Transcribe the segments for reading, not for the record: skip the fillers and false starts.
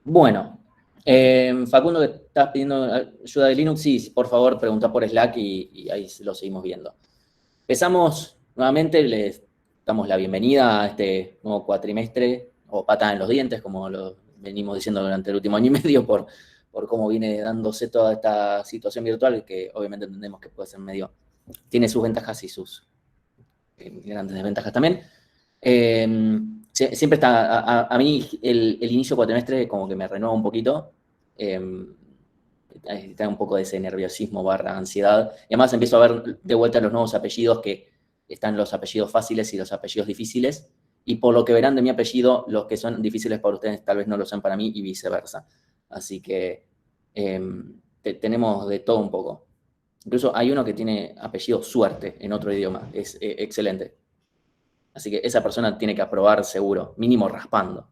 Bueno, Facundo, que estás pidiendo ayuda de Linux, sí, por favor, pregunta por Slack y ahí lo seguimos viendo. Empezamos nuevamente, les damos la bienvenida a este nuevo cuatrimestre, o patada en los dientes, como lo venimos diciendo durante el último año y medio, por cómo viene dándose toda esta situación virtual, que obviamente entendemos que puede ser medio, tiene sus ventajas y sus grandes desventajas también. Siempre está, a mí el inicio cuatrimestre como que me renueva un poquito, está un poco de ese nerviosismo barra ansiedad, y además empiezo a ver de vuelta los nuevos apellidos, que están los apellidos fáciles y los apellidos difíciles, y por lo que verán de mi apellido, los que son difíciles para ustedes tal vez no lo sean para mí y viceversa. Así que tenemos de todo un poco. Incluso hay uno que tiene apellido Suerte en otro idioma, es excelente. Así que esa persona tiene que aprobar seguro, mínimo raspando.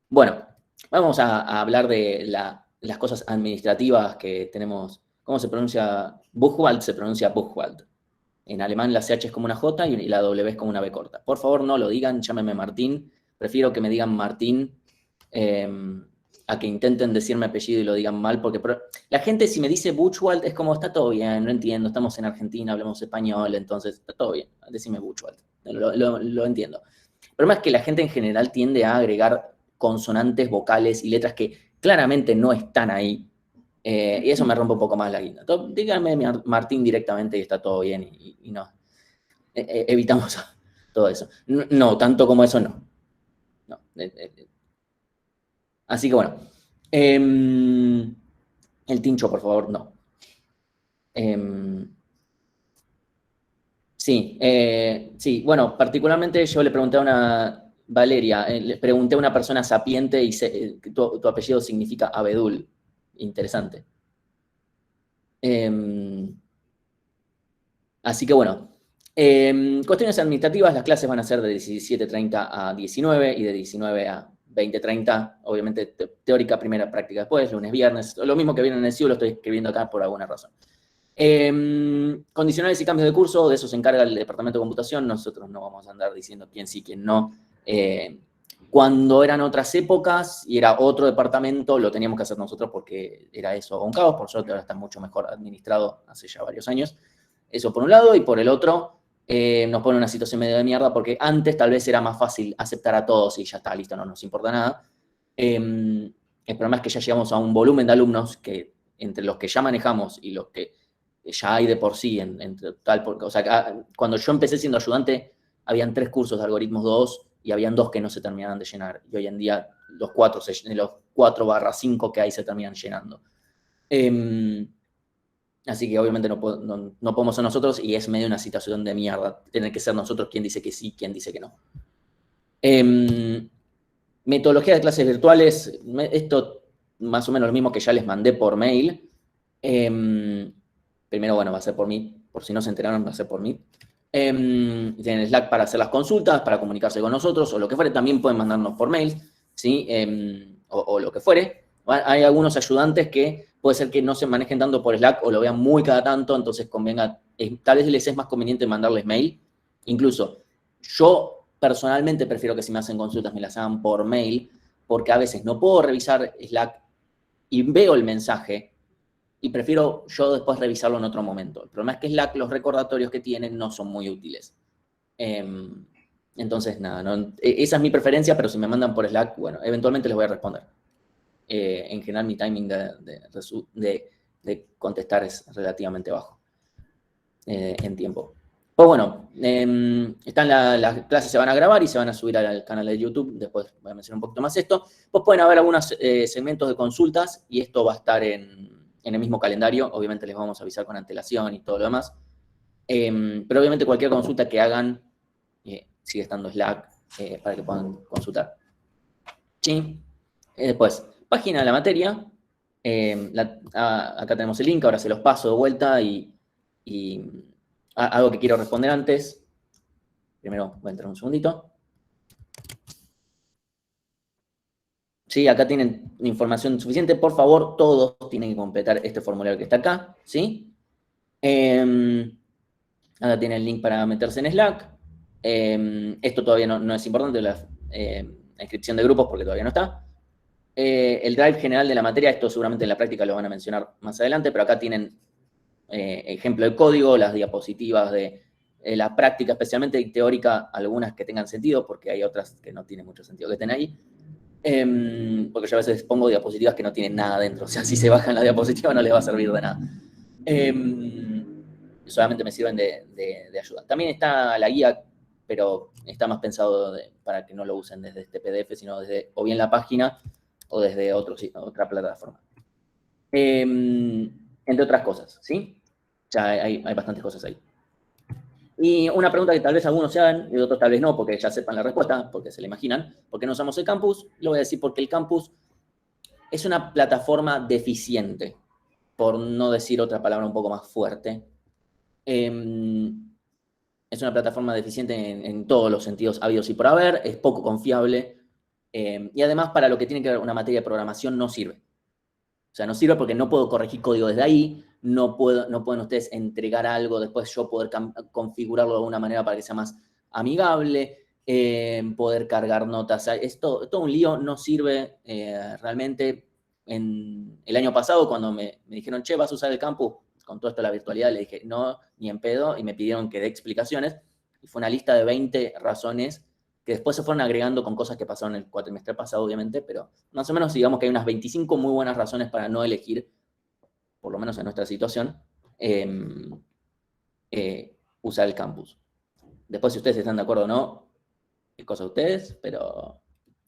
Bueno, vamos a hablar de las cosas administrativas que tenemos. ¿Cómo se pronuncia? Buchwald se pronuncia Buchwald. En alemán la CH es como una J y la W es como una B corta. Por favor, no lo digan, llámenme Martín. Prefiero que me digan Martín a que intenten decirme apellido y lo digan mal, porque la gente si me dice Buchwald es como, está todo bien, no entiendo, estamos en Argentina, hablamos español, entonces está todo bien, decime Buchwald, lo entiendo. El problema es que la gente en general tiende a agregar consonantes, vocales y letras que claramente no están ahí, y eso me rompe un poco más la guinda. Entonces, díganme Martín directamente y está todo bien y no, evitamos todo eso. No, tanto como eso no. No. Así que bueno. El tincho, por favor, no. Sí, sí, bueno, particularmente yo le pregunté a una, Valeria, le pregunté a una persona sapiente y tu apellido significa abedul. Interesante. Así que bueno, cuestiones administrativas, las clases van a ser de 17:30 a 19 y de 19 a 20:30, obviamente teórica, primera, práctica después, lunes, viernes, lo mismo que viene en el CIU, lo estoy escribiendo acá por alguna razón. Condicionales y cambios de curso, de eso se encarga el departamento de computación, nosotros no vamos a andar diciendo quién sí, quién no. Cuando eran otras épocas y era otro departamento, lo teníamos que hacer nosotros porque era eso un caos, por suerte ahora está mucho mejor administrado hace ya varios años. Eso por un lado, y por el otro, nos pone en una situación medio de mierda, porque antes tal vez era más fácil aceptar a todos y ya está, listo, no nos importa nada. El problema es que ya llegamos a un volumen de alumnos que entre los que ya manejamos y los que ya hay de por sí, en total, o sea, cuando yo empecé siendo ayudante, habían 3 cursos de algoritmos 2 y habían 2 que no se terminaban de llenar. Y hoy en día los 4/5 que hay se terminan llenando. Así que obviamente no podemos ser nosotros y es medio una situación de mierda tener que ser nosotros quien dice que sí, quien dice que no. Metodología de clases virtuales, esto más o menos lo mismo que ya les mandé por mail. Primero, bueno, va a ser por mí, por si no se enteraron, va a ser por mí. Tienen Slack para hacer las consultas, para comunicarse con nosotros, o lo que fuere, también pueden mandarnos por mail, ¿sí? O lo que fuere. Hay algunos ayudantes que puede ser que no se manejen tanto por Slack o lo vean muy cada tanto, entonces convenga, tal vez les es más conveniente mandarles mail. Incluso, yo personalmente prefiero que si me hacen consultas me las hagan por mail, porque a veces no puedo revisar Slack y veo el mensaje, y prefiero yo después revisarlo en otro momento. El problema es que Slack, los recordatorios que tienen no son muy útiles. Entonces, nada, no, esa es mi preferencia, pero si me mandan por Slack, bueno, eventualmente les voy a responder. En general, mi timing de contestar es relativamente bajo en tiempo. Pues bueno, las clases se van a grabar y se van a subir al canal de YouTube. Después voy a mencionar un poquito más esto. Pues pueden haber algunos segmentos de consultas y esto va a estar en el mismo calendario. Obviamente les vamos a avisar con antelación y todo lo demás. Pero obviamente cualquier consulta que hagan sigue estando Slack para que puedan consultar. Sí. Después, página de la materia. Acá tenemos el link, ahora se los paso de vuelta y algo que quiero responder antes. Primero voy a entrar un segundito. Sí, acá tienen información suficiente. Por favor, todos tienen que completar este formulario que está acá, ¿sí? Acá tienen el link para meterse en Slack. Esto todavía no es importante. inscripción de grupos porque todavía no está. El drive general de la materia, esto seguramente en la práctica lo van a mencionar más adelante, pero acá tienen ejemplo de código, las diapositivas de la práctica, especialmente teórica, algunas que tengan sentido, porque hay otras que no tienen mucho sentido que estén ahí. Porque yo a veces pongo diapositivas que no tienen nada dentro, o sea, si se bajan la diapositiva no les va a servir de nada. Solamente me sirven de ayuda. También está la guía, pero está más pensado para que no lo usen desde este PDF, sino desde o bien la página o desde otra plataforma. Entre otras cosas, ¿sí? Ya hay bastantes cosas ahí. Y una pregunta que tal vez algunos se hagan y otros tal vez no, porque ya sepan la respuesta, porque se la imaginan. ¿Por qué no usamos el campus? Lo voy a decir porque el campus es una plataforma deficiente, por no decir otra palabra un poco más fuerte. Es una plataforma deficiente en todos los sentidos habidos y por haber, es poco confiable, y además para lo que tiene que ver una materia de programación no sirve. O sea, no sirve porque no puedo corregir código desde ahí, no pueden ustedes entregar algo, después yo poder configurarlo de alguna manera para que sea más amigable, poder cargar notas. Es todo un lío, no sirve realmente. El año pasado, cuando me dijeron, che, ¿vas a usar el campus? Con todo esto de la virtualidad, le dije, no, ni en pedo, y me pidieron que dé explicaciones. Y fue una lista de 20 razones que después se fueron agregando con cosas que pasaron el cuatrimestre pasado, obviamente, pero más o menos digamos que hay unas 25 muy buenas razones para no elegir, por lo menos en nuestra situación, usar el campus. Después, si ustedes están de acuerdo o no, es cosa de ustedes, pero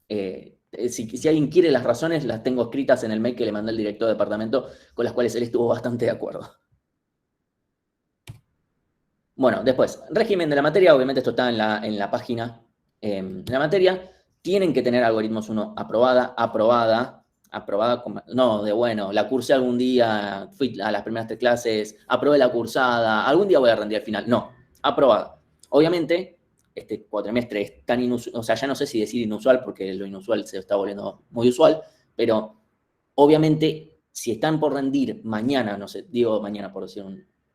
si alguien quiere las razones, las tengo escritas en el mail que le mandé al director de departamento, con las cuales él estuvo bastante de acuerdo. Bueno, después, régimen de la materia, obviamente esto está en la página de la materia. Tienen que tener algoritmos 1 aprobada, no, la cursé algún día, fui a las primeras 3 clases, aprobé la cursada, algún día voy a rendir al final. No, aprobada. Obviamente, este cuatrimestre es tan inusual, o sea, ya no sé si decir inusual, porque lo inusual se está volviendo muy usual, pero obviamente, si están por rendir mañana, no sé, digo mañana por decir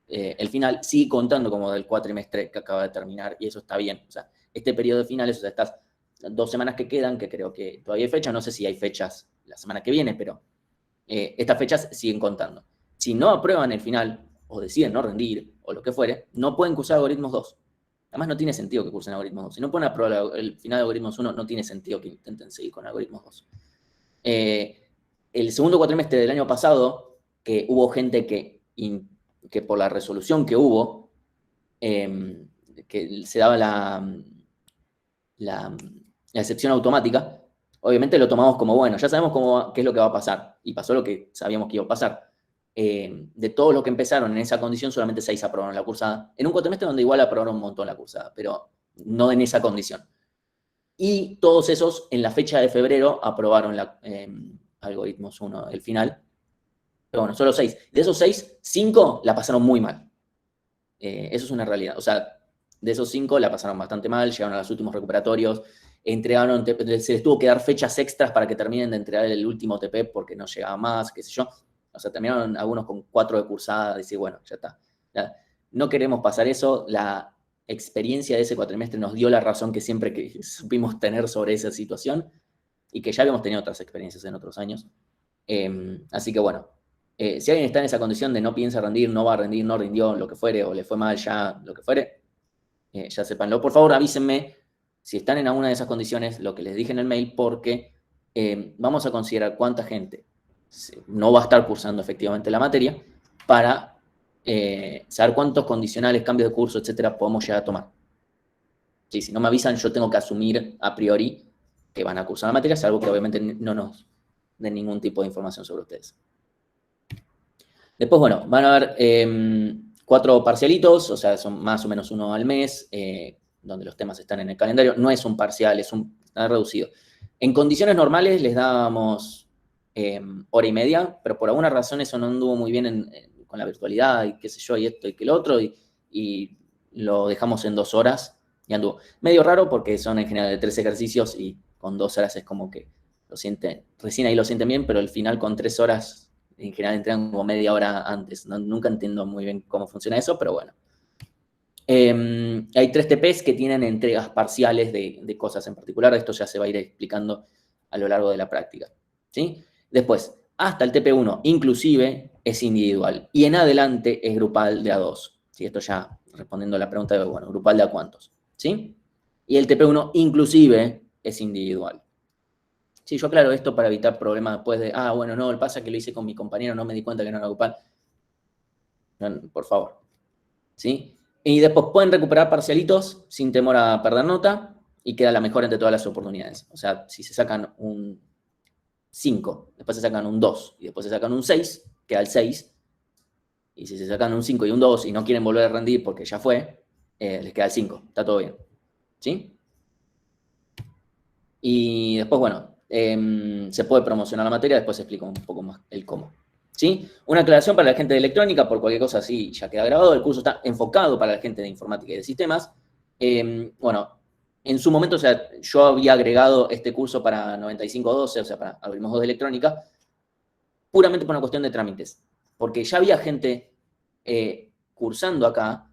el final, sigue contando como del cuatrimestre que acaba de terminar, y eso está bien. O sea, este periodo de finales, o sea, estas 2 semanas que quedan, que creo que todavía hay fechas, no sé si hay fechas la semana que viene, pero estas fechas siguen contando. Si no aprueban el final, o deciden no rendir, o lo que fuere, no pueden cursar algoritmos 2. Además, no tiene sentido que cursen algoritmos 2. Si no pueden aprobar el final de algoritmos 1, no tiene sentido que intenten seguir con algoritmos 2. El segundo cuatrimestre del año pasado, que hubo gente que por la resolución que hubo, que se daba la excepción automática, obviamente lo tomamos como, bueno, ya sabemos qué es lo que va a pasar, y pasó lo que sabíamos que iba a pasar. De todos los que empezaron en esa condición, solamente 6 aprobaron la cursada. En un cuatrimestre donde igual aprobaron un montón la cursada, pero no en esa condición. Y todos esos, en la fecha de febrero, aprobaron algoritmos 1, el final. Pero bueno, solo 6. De esos 6, 5 la pasaron muy mal. Eso es una realidad. O sea, de esos 5 la pasaron bastante mal, llegaron a los últimos recuperatorios, se les tuvo que dar fechas extras para que terminen de entregar el último TP porque no llegaba más, qué sé yo. O sea, terminaron algunos con 4 de cursada, decir, bueno, ya está. No queremos pasar eso. La experiencia de ese cuatrimestre nos dio la razón que siempre que supimos tener sobre esa situación y que ya habíamos tenido otras experiencias en otros años. Así que bueno, si alguien está en esa condición de no piensa rendir, no va a rendir, no rindió, lo que fuere, o le fue mal ya, lo que fuere, ya sépanlo. Por favor, avísenme si están en alguna de esas condiciones, lo que les dije en el mail, porque vamos a considerar cuánta gente no va a estar cursando efectivamente la materia para saber cuántos condicionales, cambios de curso, etcétera, podemos llegar a tomar. Sí, si no me avisan, yo tengo que asumir a priori que van a cursar la materia, es algo que obviamente no nos den ningún tipo de información sobre ustedes. Después, bueno, van a haber 4 parcialitos, o sea, son más o menos 1 al mes, donde los temas están en el calendario. No es un parcial, está reducido. En condiciones normales les dábamos hora y media, pero por alguna razón eso no anduvo muy bien con la virtualidad y qué sé yo, y esto y que lo otro, y lo dejamos en 2 horas y anduvo. Medio raro porque son en general de 3 ejercicios y con 2 horas es como que recién ahí lo sienten bien, pero al final con 3 horas en general entregan como media hora antes. Nunca entiendo muy bien cómo funciona eso, pero bueno. Hay 3 TPs que tienen entregas parciales de cosas en particular. Esto ya se va a ir explicando a lo largo de la práctica, ¿sí? Después, hasta el TP1 inclusive es individual. Y en adelante es grupal de A2. ¿Sí? Esto ya respondiendo a la pregunta de, bueno, grupal de A cuántos, ¿sí? Y el TP1 inclusive es individual. Sí, yo aclaro esto para evitar problemas después de, bueno, no, pasa que lo hice con mi compañero, no me di cuenta que no era grupal. No, por favor, ¿sí? Y después pueden recuperar parcialitos sin temor a perder nota y queda la mejor entre todas las oportunidades. O sea, si se sacan un 5, después se sacan un 2 y después se sacan un 6, queda el 6. Y si se sacan un 5 y un 2 y no quieren volver a rendir porque ya fue, les queda el 5. Está todo bien, ¿sí? Y después, bueno, se puede promocionar la materia, después explico un poco más el cómo. ¿Sí? Una aclaración para la gente de electrónica, por cualquier cosa así ya queda grabado, el curso está enfocado para la gente de informática y de sistemas. Bueno, en su momento, o sea, yo había agregado este curso para 9512, o sea, para algoritmos 2 de electrónica, puramente por una cuestión de trámites, porque ya había gente cursando acá,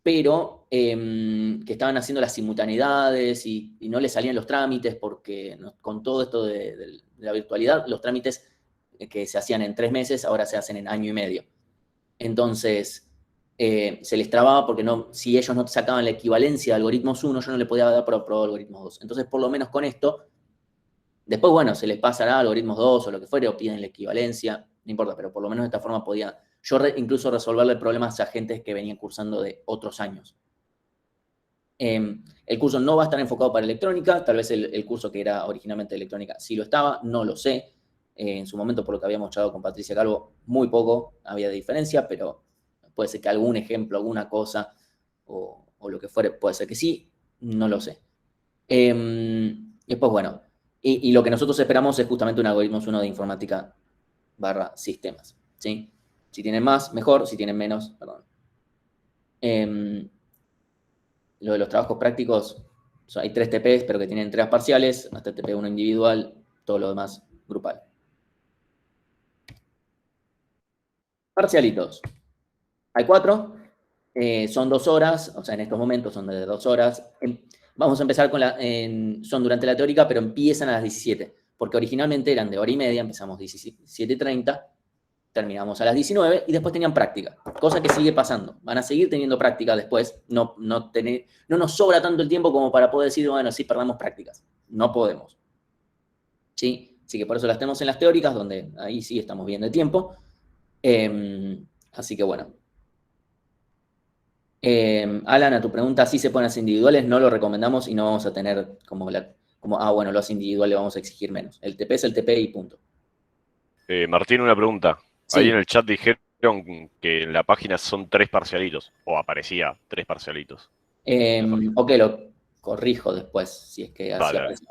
pero que estaban haciendo las simultaneidades y no les salían los trámites porque con todo esto de la virtualidad, los trámites que se hacían en 3 meses ahora se hacen en año y medio. Entonces, se les trababa porque si ellos no sacaban la equivalencia de algoritmos 1, yo no le podía dar por aprobado algoritmos 2. Entonces, por lo menos con esto, después, bueno, se les pasará algoritmos 2 o lo que fuere, o piden la equivalencia, no importa, pero por lo menos de esta forma podía yo incluso resolverle problemas a agentes que venían cursando de otros años. El curso no va a estar enfocado para electrónica, tal vez el curso que era originalmente de electrónica sí lo estaba, no lo sé. En su momento, por lo que habíamos charlado con Patricia Calvo, muy poco había de diferencia, pero puede ser que algún ejemplo, alguna cosa, o lo que fuere, puede ser que sí, no lo sé. Después, bueno, y lo que nosotros esperamos es justamente un algoritmos 1 de informática / sistemas, ¿sí? Si tienen más, mejor, si tienen menos, perdón. Lo de los trabajos prácticos, hay 3 TPs, pero que tienen entregas parciales, hasta el TP1 individual, todo lo demás grupal. Parcialitos. Hay 4, son 2 horas, o sea, en estos momentos son de 2 horas. Vamos a empezar con son durante la teórica, pero empiezan a las 17, porque originalmente eran de hora y media, empezamos 17:30, terminamos a las 19 y después tenían práctica, cosa que sigue pasando. Van a seguir teniendo práctica después, no nos sobra tanto el tiempo como para poder decir, bueno, sí, perdamos prácticas. No podemos. ¿Sí? Así que por eso las tenemos en las teóricas, donde ahí sí estamos bien de tiempo. Así que bueno. Alan, a tu pregunta, sí se pueden hacer individuales, no lo recomendamos y no vamos a tener bueno, lo hace individual, le vamos a exigir menos. El TP es el TP y punto. Martín, una pregunta. Sí. Ahí en el chat dijeron que en la página son 3 parcialitos, o aparecía 3 parcialitos. Ok, lo corrijo después, si es que así Vale, aparece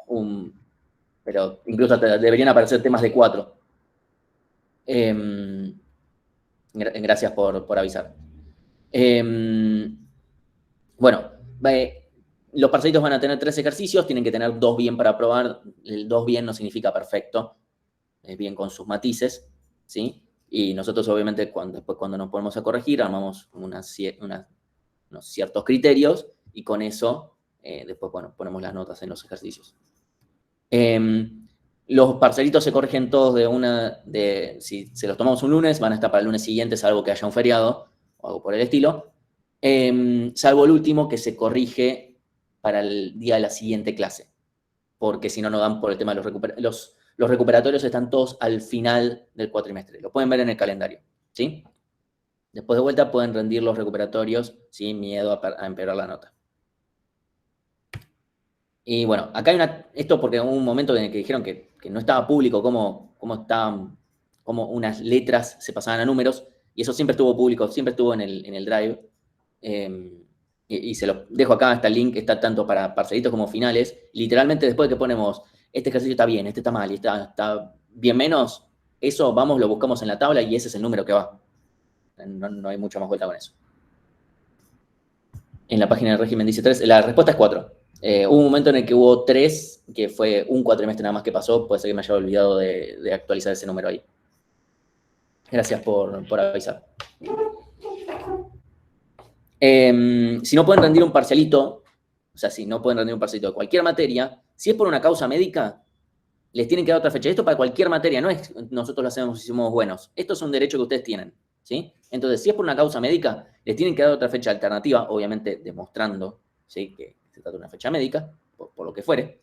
pero incluso deberían aparecer temas de 4. Gracias por avisar. Bueno, los parcialitos van a tener 3 ejercicios, tienen que tener 2 bien para aprobar. El 2 bien no significa perfecto, es bien con sus matices, ¿sí? Y nosotros obviamente después cuando nos ponemos a corregir, armamos unos ciertos criterios y con eso después, bueno, ponemos las notas en los ejercicios. Los parcialitos se corrigen todos si se los tomamos un lunes, van a estar para el lunes siguiente, salvo que haya un feriado o algo por el estilo. Salvo el último que se corrige para el día de la siguiente clase, porque si no, no dan por el tema de los recuperatorios están todos al final del cuatrimestre. Lo pueden ver en el calendario, ¿sí? Después de vuelta pueden rendir los recuperatorios sin miedo a empeorar la nota. Y bueno, acá hay esto porque hubo un momento en el que dijeron que no estaba público cómo unas letras se pasaban a números, y eso siempre estuvo público, siempre estuvo en el Drive. Y se lo dejo acá, está el link, está tanto para parcelitos como finales. Literalmente después de que ponemos, este ejercicio está bien, este está mal, y está bien menos, eso vamos, lo buscamos en la tabla y ese es el número que va. No hay mucha más vuelta con eso. En la página del régimen dice 3, la respuesta es 4. Hubo un momento en el que hubo 3, que fue un cuatrimestre nada más que pasó, puede ser que me haya olvidado de actualizar ese número ahí. Gracias por avisar. Si no pueden rendir un parcialito, o sea, si no pueden rendir un parcialito de cualquier materia, si es por una causa médica, les tienen que dar otra fecha. Esto para cualquier materia, no es nosotros lo hacemos si somos buenos. Esto es un derecho que ustedes tienen, ¿sí? Entonces, si es por una causa médica, les tienen que dar otra fecha alternativa, obviamente demostrando, ¿sí?, que se trata de una fecha médica, por lo que fuere.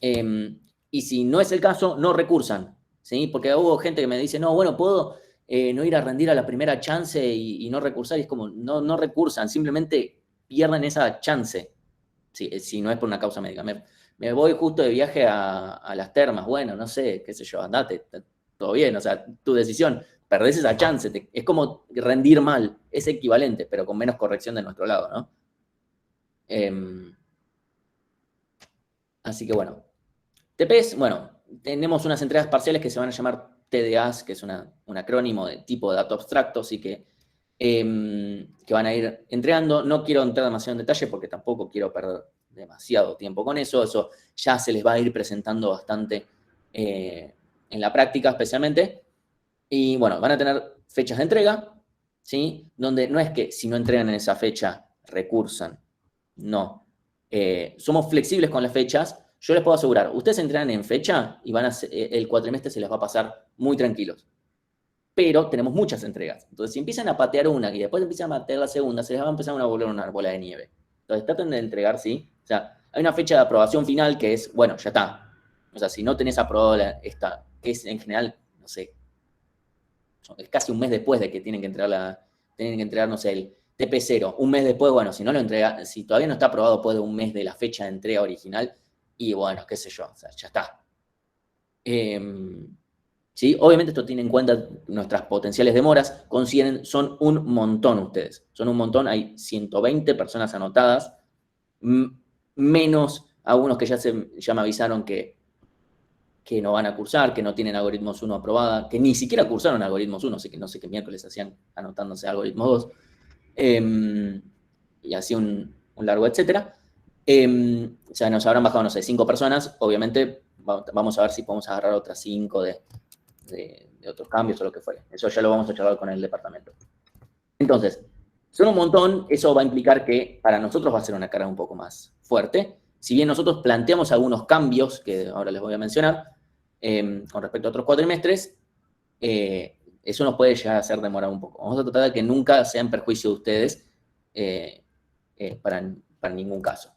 Y si no es el caso, no recursan, ¿sí? Porque hubo gente que me dice, no, bueno, puedo no ir a rendir a la primera chance y no recursar. Y es como, no recursan, simplemente pierden esa chance, ¿sí? Si no es por una causa médica. Me voy justo de viaje a las termas, bueno, no sé, qué sé yo, andate, todo bien, o sea, tu decisión, perdés esa chance, es como rendir mal, es equivalente, pero con menos corrección de nuestro lado, ¿no? Así que bueno, TPs, bueno, tenemos unas entregas parciales que se van a llamar TDAs, que es un acrónimo de tipo de dato abstracto, así que van a ir entregando. No quiero entrar demasiado en detalle porque tampoco quiero perder demasiado tiempo con eso. Eso ya se les va a ir presentando bastante en la práctica especialmente. Y bueno, van a tener fechas de entrega, ¿sí? Donde no es que si no entregan en esa fecha recursan, no. Somos flexibles con las fechas. Yo les puedo asegurar, ustedes entrenan en fecha y el cuatrimestre se les va a pasar muy tranquilos. Pero tenemos muchas entregas. Entonces, si empiezan a patear una y después empiezan a patear la segunda, se les va a empezar a volver una bola de nieve. Entonces, traten de entregar, ¿sí? O sea, hay una fecha de aprobación final que es, bueno, ya está. O sea, si no tenés aprobado esta, que es en general, no sé, es casi un mes después de que tienen que entregar, no sé, el TP0. Un mes después, bueno, si no lo entrega, si todavía no está aprobado después de un mes de la fecha de entrega original, y bueno, qué sé yo, o sea, ya está. ¿Sí? Obviamente esto tiene en cuenta nuestras potenciales demoras. Consideren, son un montón ustedes. Son un montón, hay 120 personas anotadas, menos algunos que ya me avisaron que no van a cursar, que no tienen algoritmos 1 aprobada, que ni siquiera cursaron algoritmos 1, así que no sé qué miércoles hacían anotándose algoritmos 2. Y así un largo etcétera. O sea, nos habrán bajado, no sé, 5 personas. Obviamente vamos a ver si podemos agarrar otras 5 de otros cambios o lo que fuere. Eso ya lo vamos a charlar con el departamento. Entonces, son un montón, eso va a implicar que para nosotros va a ser una carga un poco más fuerte. Si bien nosotros planteamos algunos cambios, que ahora les voy a mencionar, con respecto a otros cuatrimestres, eso nos puede llegar a hacer demorar un poco. Vamos a tratar de que nunca sea en perjuicio de ustedes para ningún caso.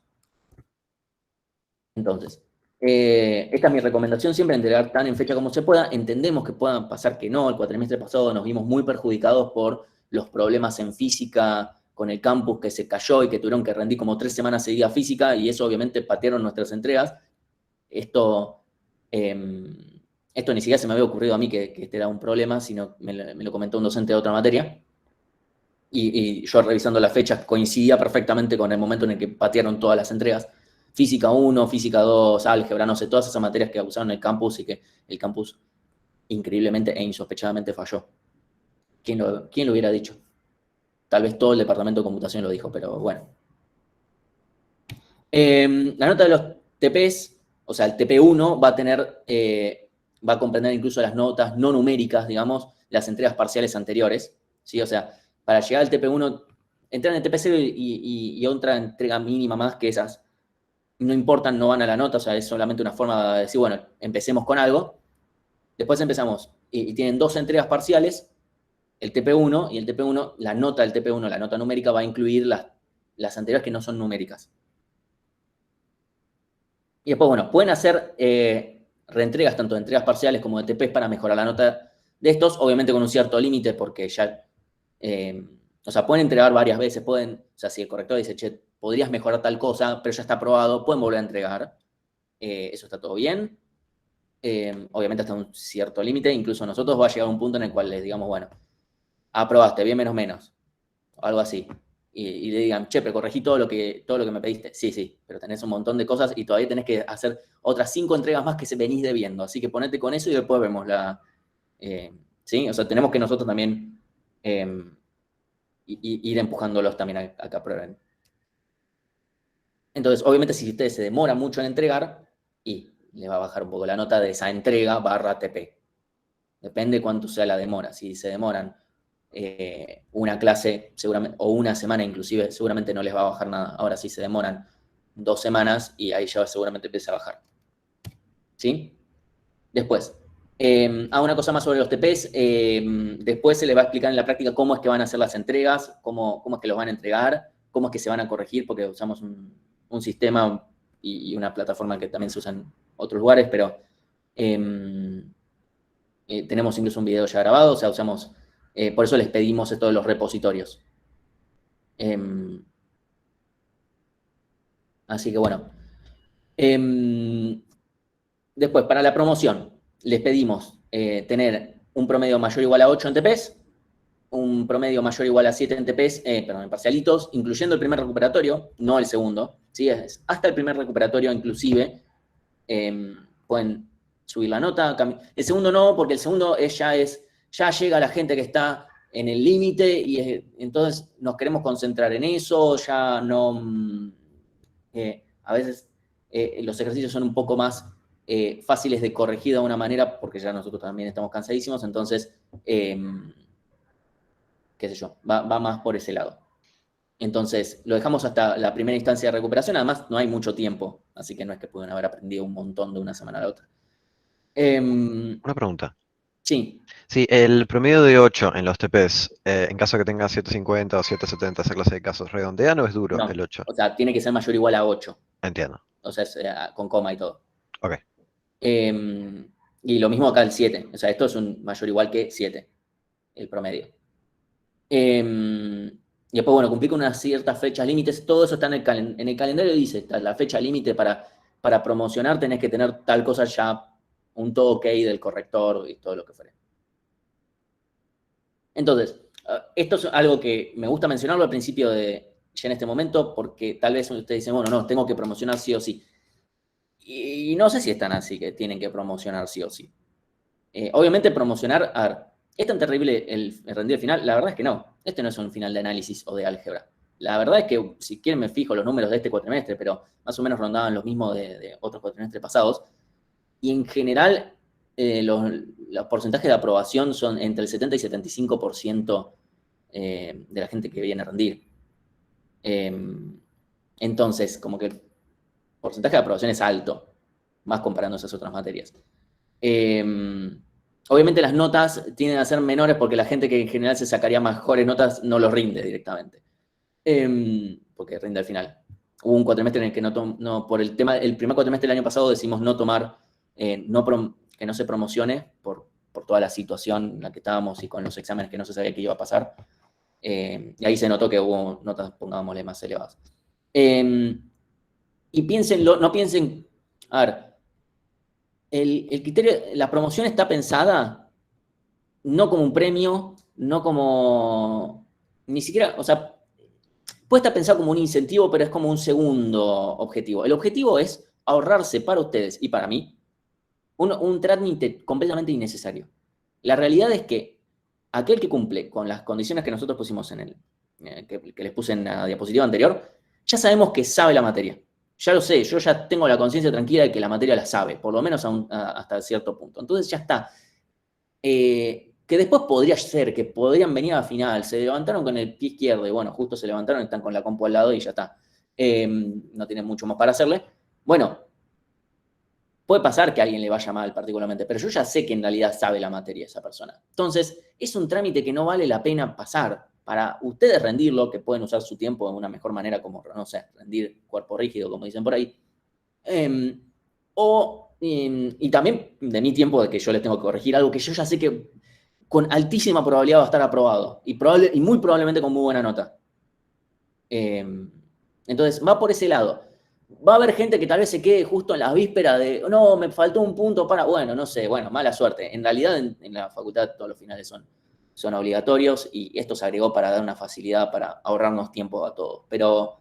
Entonces, esta es mi recomendación, siempre entregar tan en fecha como se pueda. Entendemos que puedan pasar que no. El cuatrimestre pasado nos vimos muy perjudicados por los problemas en física con el campus que se cayó y que tuvieron que rendir como 3 semanas seguidas física, y eso obviamente patearon nuestras entregas. Esto ni siquiera se me había ocurrido a mí que este era un problema, sino me lo comentó un docente de otra materia. Y yo revisando las fechas coincidía perfectamente con el momento en el que patearon todas las entregas. Física 1, Física 2, Álgebra, no sé, todas esas materias que usaron el campus y que el campus increíblemente e insospechadamente falló. ¿Quién lo hubiera dicho? Tal vez todo el departamento de computación lo dijo, pero bueno. La nota de los TPs, o sea, el TP1 va a comprender incluso las notas no numéricas, digamos, las entregas parciales anteriores, ¿sí? O sea, para llegar al TP1, entran en el TP0 y otra entrega mínima más que esas no importan, no van a la nota, o sea, es solamente una forma de decir, bueno, empecemos con algo. Después empezamos y tienen 2 entregas parciales, el TP1 y el TP1, la nota del TP1, la nota numérica, va a incluir las anteriores que no son numéricas. Y después, bueno, pueden hacer reentregas tanto de entregas parciales como de TPs para mejorar la nota de estos, obviamente con un cierto límite, porque ya, o sea, pueden entregar varias veces, o sea, si el corrector dice, che, podrías mejorar tal cosa, pero ya está aprobado, pueden volver a entregar. Eso está todo bien. Obviamente hasta un cierto límite, incluso nosotros va a llegar a un punto en el cual les digamos, bueno, aprobaste, bien menos menos, o algo así. Y le digan, che, pero corregí todo lo que me pediste. Sí, pero tenés un montón de cosas y todavía tenés que hacer otras 5 entregas más que se venís debiendo. Así que ponete con eso y después vemos ¿sí? O sea, tenemos que nosotros también ir empujándolos también a que aprueben. Entonces, obviamente, si ustedes se demoran mucho en entregar, y le va a bajar un poco la nota de esa entrega / TP. Depende cuánto sea la demora. Si se demoran una clase seguramente, o una semana inclusive, seguramente no les va a bajar nada. Ahora sí se demoran 2 semanas y ahí ya seguramente empieza a bajar. ¿Sí? Después, una cosa más sobre los TPs. Después se les va a explicar en la práctica cómo es que van a hacer las entregas, cómo es que los van a entregar, cómo es que se van a corregir, porque usamos un sistema y una plataforma que también se usa en otros lugares, pero tenemos incluso un video ya grabado, o sea, usamos, por eso les pedimos esto de los repositorios. Así que bueno. Después, para la promoción, les pedimos tener un promedio mayor o igual a 8 en TPs, un promedio mayor o igual a 7 en TPs, perdón, en parcialitos, incluyendo el primer recuperatorio, no el segundo, ¿sí? Hasta el primer recuperatorio inclusive pueden subir la nota. El segundo no, porque el segundo ya llega la gente que está en el límite y entonces nos queremos concentrar en eso, ya no... a veces los ejercicios son un poco más fáciles de corregir de una manera, porque ya nosotros también estamos cansadísimos, entonces, qué sé yo, va más por ese lado. Entonces, lo dejamos hasta la primera instancia de recuperación, además no hay mucho tiempo, así que no es que pueden haber aprendido un montón de una semana a la otra. Una pregunta. Sí. Sí, el promedio de 8 en los TPs, en caso que tenga 750 o 770, esa clase de casos, ¿redondean o es duro el No, 8? o sea, tiene que ser mayor o igual a 8. Entiendo. O sea, con coma y todo. Ok. Y lo mismo acá el 7. O sea, esto es un mayor o igual que 7, el promedio. Y después, bueno, cumplir con unas ciertas fechas límites. Todo eso está en el calendario, dice, la fecha límite para promocionar tenés que tener tal cosa ya, un todo ok del corrector y todo lo que fuera. Entonces, esto es algo que me gusta mencionarlo al principio ya en este momento, porque tal vez ustedes dicen, bueno, no, tengo que promocionar sí o sí. Y no sé si están así, que tienen que promocionar sí o sí. Obviamente promocionar, a ver, ¿es tan terrible el rendir final? La verdad es que no. Este no es un final de análisis o de álgebra. La verdad es que, si quieren, me fijo los números de este cuatrimestre, pero más o menos rondaban los mismos de otros cuatrimestres pasados. Y en general, los porcentajes de aprobación son entre el 70 y 75% de la gente que viene a rendir. Entonces, como que el porcentaje de aprobación es alto, más comparando esas otras materias. Obviamente las notas tienden a ser menores porque la gente que en general se sacaría mejores notas no los rinde directamente. Porque rinde al final. Hubo un cuatrimestre en el que no por el primer cuatrimestre del año pasado decidimos no tomar, que no se promocione por toda la situación en la que estábamos y con los exámenes que no se sabía qué iba a pasar. Y ahí se notó que hubo notas, pongámosle, más elevadas. Y piénsenlo, no piensen, a ver, el criterio, la promoción está pensada no como un premio, no como, ni siquiera, o sea, puede estar pensado como un incentivo, pero es como un segundo objetivo. El objetivo es ahorrarse para ustedes y para mí un trámite completamente innecesario. La realidad es que aquel que cumple con las condiciones que nosotros pusimos que les puse en la diapositiva anterior, ya sabemos que sabe la materia. Ya lo sé, yo ya tengo la conciencia tranquila de que la materia la sabe, por lo menos hasta cierto punto. Entonces ya está. Que después podría ser, que podrían venir a final, se levantaron con el pie izquierdo y bueno, justo se levantaron y están con la compu al lado y ya está. No tienen mucho más para hacerle. Bueno, puede pasar que a alguien le vaya mal particularmente, pero yo ya sé que en realidad sabe la materia esa persona. Entonces, es un trámite que no vale la pena pasar. Para ustedes rendirlo, que pueden usar su tiempo de una mejor manera, como, no sé, rendir cuerpo rígido, como dicen por ahí. Y también de mi tiempo de que yo les tengo que corregir algo que yo ya sé que con altísima probabilidad va a estar aprobado y muy probablemente con muy buena nota. Entonces, va por ese lado. Va a haber gente que tal vez se quede justo en las vísperas de, no, me faltó un punto para, bueno, no sé, bueno, mala suerte. En realidad, en la facultad todos los finales son obligatorios y esto se agregó para dar una facilidad para ahorrarnos tiempo a todos. Pero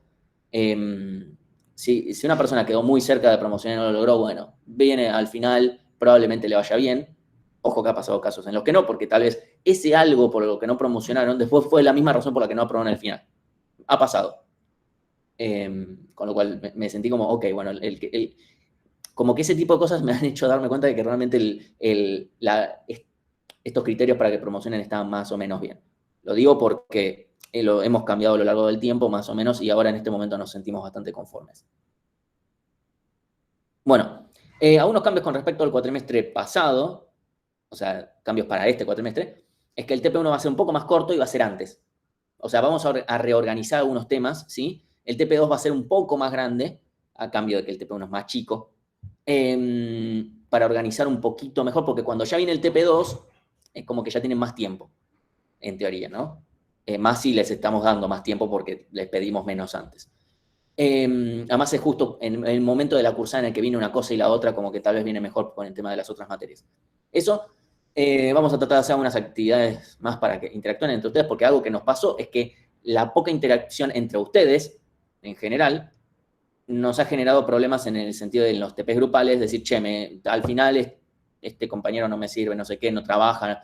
si una persona quedó muy cerca de promocionar y no lo logró, bueno, viene al final, probablemente le vaya bien. Ojo que ha pasado casos en los que no, porque tal vez ese algo por lo que no promocionaron después fue la misma razón por la que no aprobaron el final. Ha pasado. Con lo cual me sentí como, ok, bueno, como que ese tipo de cosas me han hecho darme cuenta de que realmente estos criterios para que promocionen estaban más o menos bien. Lo digo porque lo hemos cambiado a lo largo del tiempo, más o menos, y ahora en este momento nos sentimos bastante conformes. Bueno, algunos cambios con respecto al cuatrimestre pasado, o sea, cambios para este cuatrimestre, es que el TP1 va a ser un poco más corto y va a ser antes. O sea, vamos a reorganizar algunos temas, ¿sí? El TP2 va a ser un poco más grande, a cambio de que el TP1 es más chico, para organizar un poquito mejor, porque cuando ya viene el TP2, es como que ya tienen más tiempo, en teoría, ¿no? Más si les estamos dando más tiempo porque les pedimos menos antes. Además es justo en el momento de la cursada en el que viene una cosa y la otra, como que tal vez viene mejor con el tema de las otras materias. Eso, vamos a tratar de hacer unas actividades más para que interactúen entre ustedes, porque algo que nos pasó es que la poca interacción entre ustedes, en general, nos ha generado problemas en el sentido de los TPs grupales, decir, che, al final este compañero no me sirve, no sé qué, no trabaja,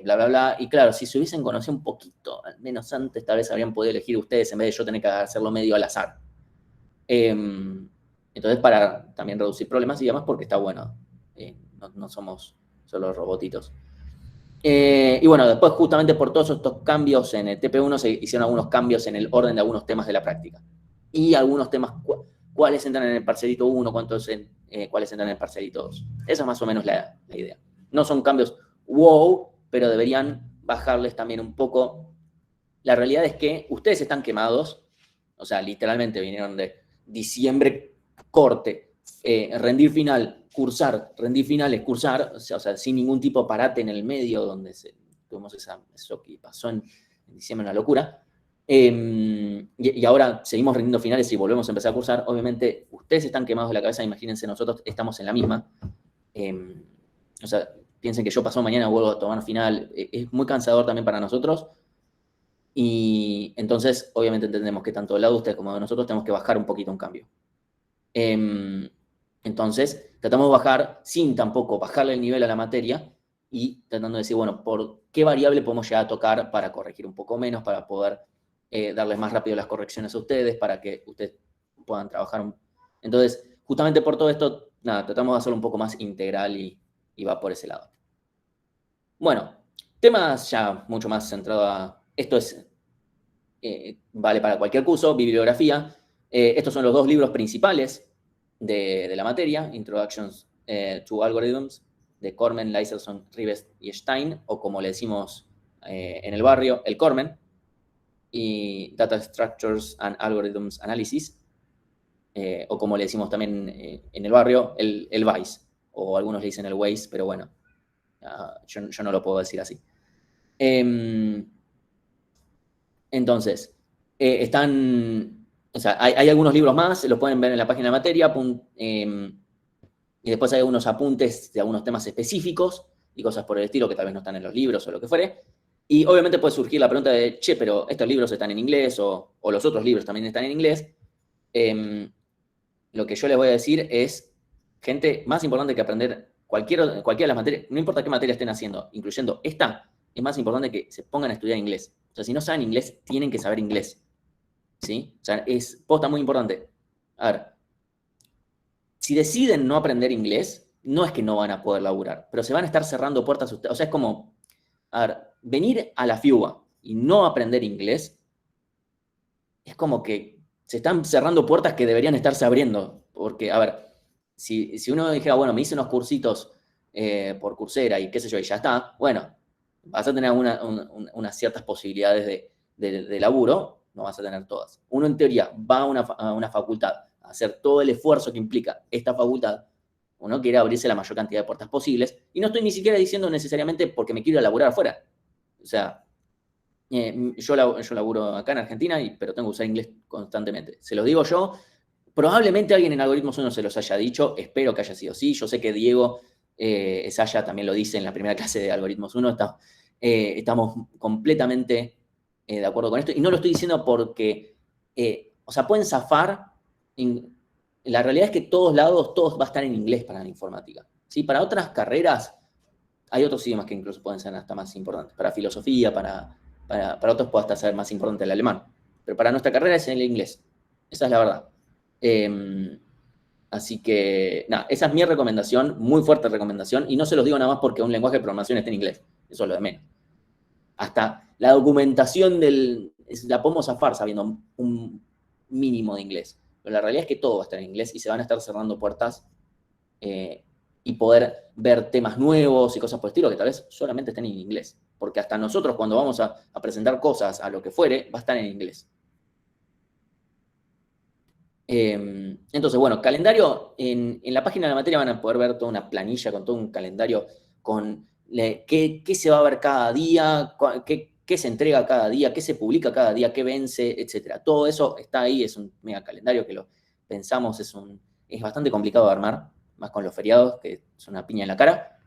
bla, bla, bla. Y claro, si se hubiesen conocido un poquito, al menos antes, tal vez habrían podido elegir ustedes en vez de yo tener que hacerlo medio al azar. Entonces, para también reducir problemas y demás, porque está bueno, no somos solo robotitos. Y bueno, después justamente por todos estos cambios en el TP1 se hicieron algunos cambios en el orden de algunos temas de la práctica. Y algunos temas, cuáles entran en el parcelito 1, cuáles entran en el parcelito 2. Esa es más o menos la idea. No son cambios wow, pero deberían bajarles también un poco. La realidad es que ustedes están quemados, o sea, literalmente vinieron de diciembre, corte, rendir final, cursar, rendir finales, cursar, o sea, sin ningún tipo de parate en el medio, donde tuvimos eso que pasó en diciembre, una locura. Y ahora seguimos rendiendo finales y volvemos a empezar a cursar. Obviamente, ustedes están quemados de la cabeza, imagínense, nosotros estamos en la misma. O sea, piensen que yo pasado mañana vuelvo a tomar final. Es muy cansador también para nosotros. Y entonces, obviamente entendemos que tanto del lado de ustedes como de nosotros tenemos que bajar un poquito un cambio. Entonces, tratamos de bajar sin tampoco bajarle el nivel a la materia y tratando de decir, bueno, ¿por qué variable podemos llegar a tocar para corregir un poco menos, para poder darles más rápido las correcciones a ustedes, para que ustedes puedan trabajar? Entonces, justamente por todo esto, nada, tratamos de hacerlo un poco más integral y va por ese lado. Bueno, temas ya mucho más centrado a... Esto vale para cualquier curso, bibliografía. Estos son los dos libros principales de la materia, Introductions to Algorithms, de Cormen, Leiserson, Rivest y Stein, o como le decimos en el barrio, el Cormen, y Data Structures and Algorithms Analysis, o como le decimos también en el barrio, el Weiss, o algunos le dicen el Weiss, pero bueno, yo no lo puedo decir así. Entonces, o sea, hay algunos libros más, los pueden ver en la página de materia, y después hay algunos apuntes de algunos temas específicos y cosas por el estilo que tal vez no están en los libros o lo que fuere. Y obviamente puede surgir la pregunta de, che, pero estos libros están en inglés o los otros libros también están en inglés. Lo que yo les voy a decir es, gente, más importante que aprender cualquiera de las materias, no importa qué materia estén haciendo, incluyendo esta, es más importante que se pongan a estudiar inglés. O sea, si no saben inglés, tienen que saber inglés. ¿Sí? O sea, es posta muy importante. A ver, si deciden no aprender inglés, no es que no van a poder laburar, pero se van a estar cerrando puertas. O sea, es como, a ver, venir a la FIUBA y no aprender inglés, es como que se están cerrando puertas que deberían estarse abriendo. Porque, a ver, si uno dijera, bueno, me hice unos cursitos por Coursera y qué sé yo, y ya está, bueno, vas a tener unas ciertas posibilidades de laburo, no vas a tener todas. Uno en teoría va a una facultad a hacer todo el esfuerzo que implica esta facultad, uno quiere abrirse la mayor cantidad de puertas posibles, y no estoy ni siquiera diciendo necesariamente porque me quiero laburar afuera. O sea, yo laburo acá en Argentina, pero tengo que usar inglés constantemente. Se los digo yo, probablemente alguien en Algoritmos 1 se los haya dicho, espero que haya sido así. Yo sé que Diego Esaya también lo dice en la primera clase de Algoritmos 1, estamos completamente de acuerdo con esto, y no lo estoy diciendo porque, o sea, pueden zafar, la realidad es que todos lados, todos va a estar en inglés para la informática, ¿sí? Para otras carreras, hay otros idiomas que incluso pueden ser hasta más importantes, para filosofía, para otros puede hasta ser más importante el alemán, pero para nuestra carrera es el inglés, esa es la verdad. Así que, nada, esa es mi recomendación, muy fuerte recomendación, y no se los digo nada más porque un lenguaje de programación está en inglés, eso es lo de menos. Hasta la documentación la podemos zafar sabiendo un mínimo de inglés. Pero la realidad es que todo va a estar en inglés y se van a estar cerrando puertas y poder ver temas nuevos y cosas por el estilo que tal vez solamente estén en inglés. Porque hasta nosotros cuando vamos a presentar cosas a lo que fuere, va a estar en inglés. Entonces, bueno, calendario, en la página de la materia van a poder ver toda una planilla con todo un calendario con qué se va a ver cada día, qué se entrega cada día, qué se publica cada día, qué vence, etc. Todo eso está ahí, es un mega calendario que lo pensamos, es bastante complicado de armar, más con los feriados, que es una piña en la cara.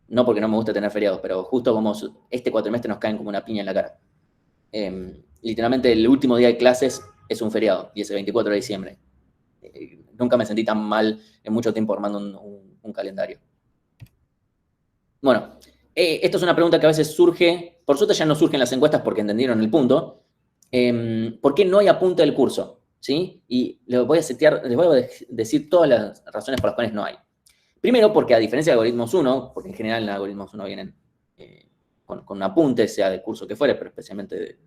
No porque no me guste tener feriados, pero justo como este cuatrimestre nos caen como una piña en la cara. Literalmente el último día de clases es un feriado, y es el 24 de diciembre. Nunca me sentí tan mal en mucho tiempo armando un calendario. Bueno, esto es una pregunta que a veces surge, por suerte ya no surgen las encuestas porque entendieron el punto. ¿Por qué no hay apunte del curso? ¿Sí? Y les voy a decir todas las razones por las cuales no hay. Primero, porque a diferencia de Algoritmos 1, porque en general en Algoritmos 1 vienen con un apunte, sea del curso que fuere, pero especialmente,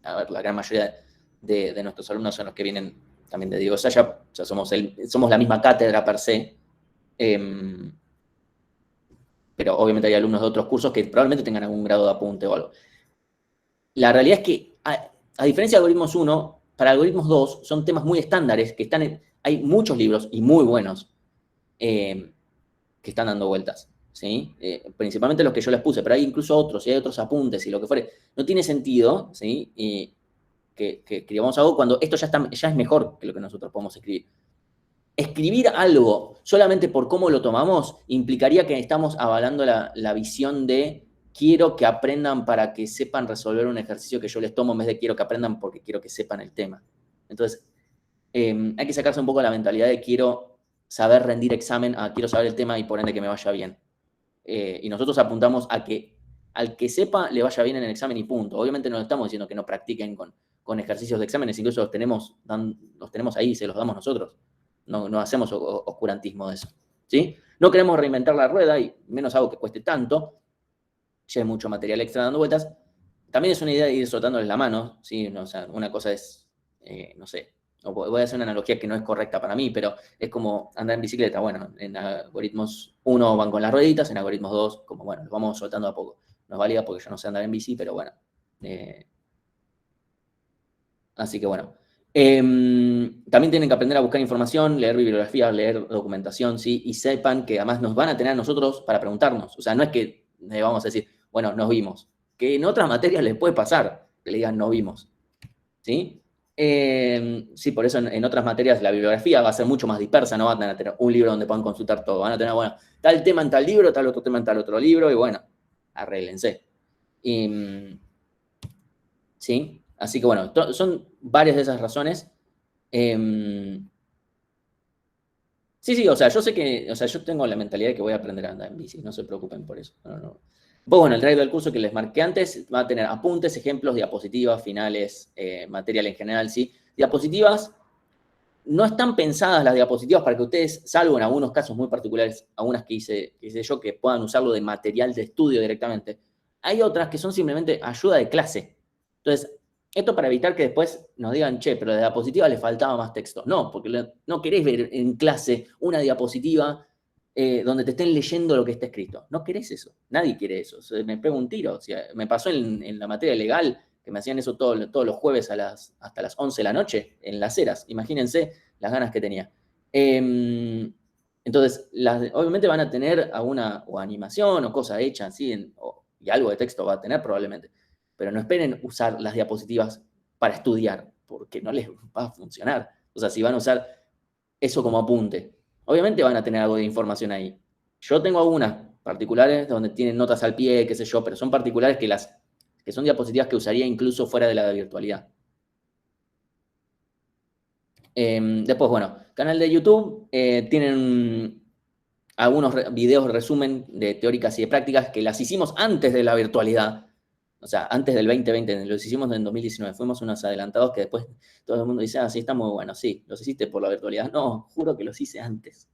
la gran mayoría de nuestros alumnos son los que vienen también de Diego Saya, o sea, somos la misma cátedra per se, pero obviamente hay alumnos de otros cursos que probablemente tengan algún grado de apunte o algo. La realidad es que, a diferencia de Algoritmos 1, para Algoritmos 2 son temas muy estándares, que hay muchos libros, y muy buenos, que están dando vueltas, ¿sí? Principalmente los que yo les puse, pero hay incluso otros, y hay otros apuntes, y lo que fuere. No tiene sentido, ¿sí? Que escribamos algo cuando esto ya es mejor que lo que nosotros podemos escribir. Escribir algo solamente por cómo lo tomamos implicaría que estamos avalando la visión de quiero que aprendan para que sepan resolver un ejercicio que yo les tomo en vez de quiero que aprendan porque quiero que sepan el tema. Entonces, hay que sacarse un poco la mentalidad de quiero saber rendir examen a quiero saber el tema y por ende que me vaya bien. Y nosotros apuntamos a que al que sepa le vaya bien en el examen y punto. Obviamente no estamos diciendo que no practiquen con ejercicios de exámenes, incluso los tenemos ahí, se los damos nosotros. No hacemos oscurantismo de eso, ¿sí? No queremos reinventar la rueda, y menos algo que cueste tanto. Ya hay mucho material extra dando vueltas. También es una idea de ir soltándoles la mano, ¿sí? O sea, una cosa es, no sé, voy a hacer una analogía que no es correcta para mí, pero es como andar en bicicleta. Bueno, en Algoritmos 1 van con las rueditas, en Algoritmos 2, como bueno, lo vamos soltando a poco. No es válida porque yo no sé andar en bici, pero bueno. Así que bueno. También tienen que aprender a buscar información, leer bibliografía, leer documentación, ¿sí? Y sepan que además nos van a tener a nosotros para preguntarnos. O sea, no es que vamos a decir, bueno, nos vimos. Que en otras materias les puede pasar que le digan no vimos, ¿sí? Sí, por eso en otras materias la bibliografía va a ser mucho más dispersa, no van a tener un libro donde puedan consultar todo. Van a tener, bueno, tal tema en tal libro, tal otro tema en tal otro libro, y bueno, arréglense. ¿Sí? Así que bueno, son varias de esas razones. Sí, o sea, yo sé que, o sea, yo tengo la mentalidad de que voy a aprender a andar en bici, no se preocupen por eso. No. Pues bueno, el drive del curso que les marqué antes va a tener apuntes, ejemplos, diapositivas, finales, material en general, ¿sí? Diapositivas, no están pensadas las diapositivas para que ustedes, salvo en algunos casos muy particulares, algunas que hice yo, que puedan usarlo de material de estudio directamente. Hay otras que son simplemente ayuda de clase. Entonces, esto para evitar que después nos digan, che, pero de diapositiva le faltaba más texto. No, porque no querés ver en clase una diapositiva donde te estén leyendo lo que está escrito. No querés eso. Nadie quiere eso. Me pego un tiro. O sea, me pasó en la materia legal que me hacían eso todos los jueves hasta las 11 de la noche en Las Heras. Imagínense las ganas que tenía. Entonces, obviamente van a tener alguna o animación o cosa hecha, ¿sí? Y algo de texto va a tener probablemente. Pero no esperen usar las diapositivas para estudiar, porque no les va a funcionar. O sea, si van a usar eso como apunte, obviamente van a tener algo de información ahí. Yo tengo algunas particulares donde tienen notas al pie, qué sé yo, pero son particulares que son diapositivas que usaría incluso fuera de la virtualidad. Después, bueno, canal de YouTube, tienen algunos videos de resumen de teóricas y de prácticas que las hicimos antes de la virtualidad. O sea, antes del 2020, los hicimos en 2019, fuimos unos adelantados que después todo el mundo dice, sí, está muy bueno, sí, los hiciste por la virtualidad. No, juro que los hice antes.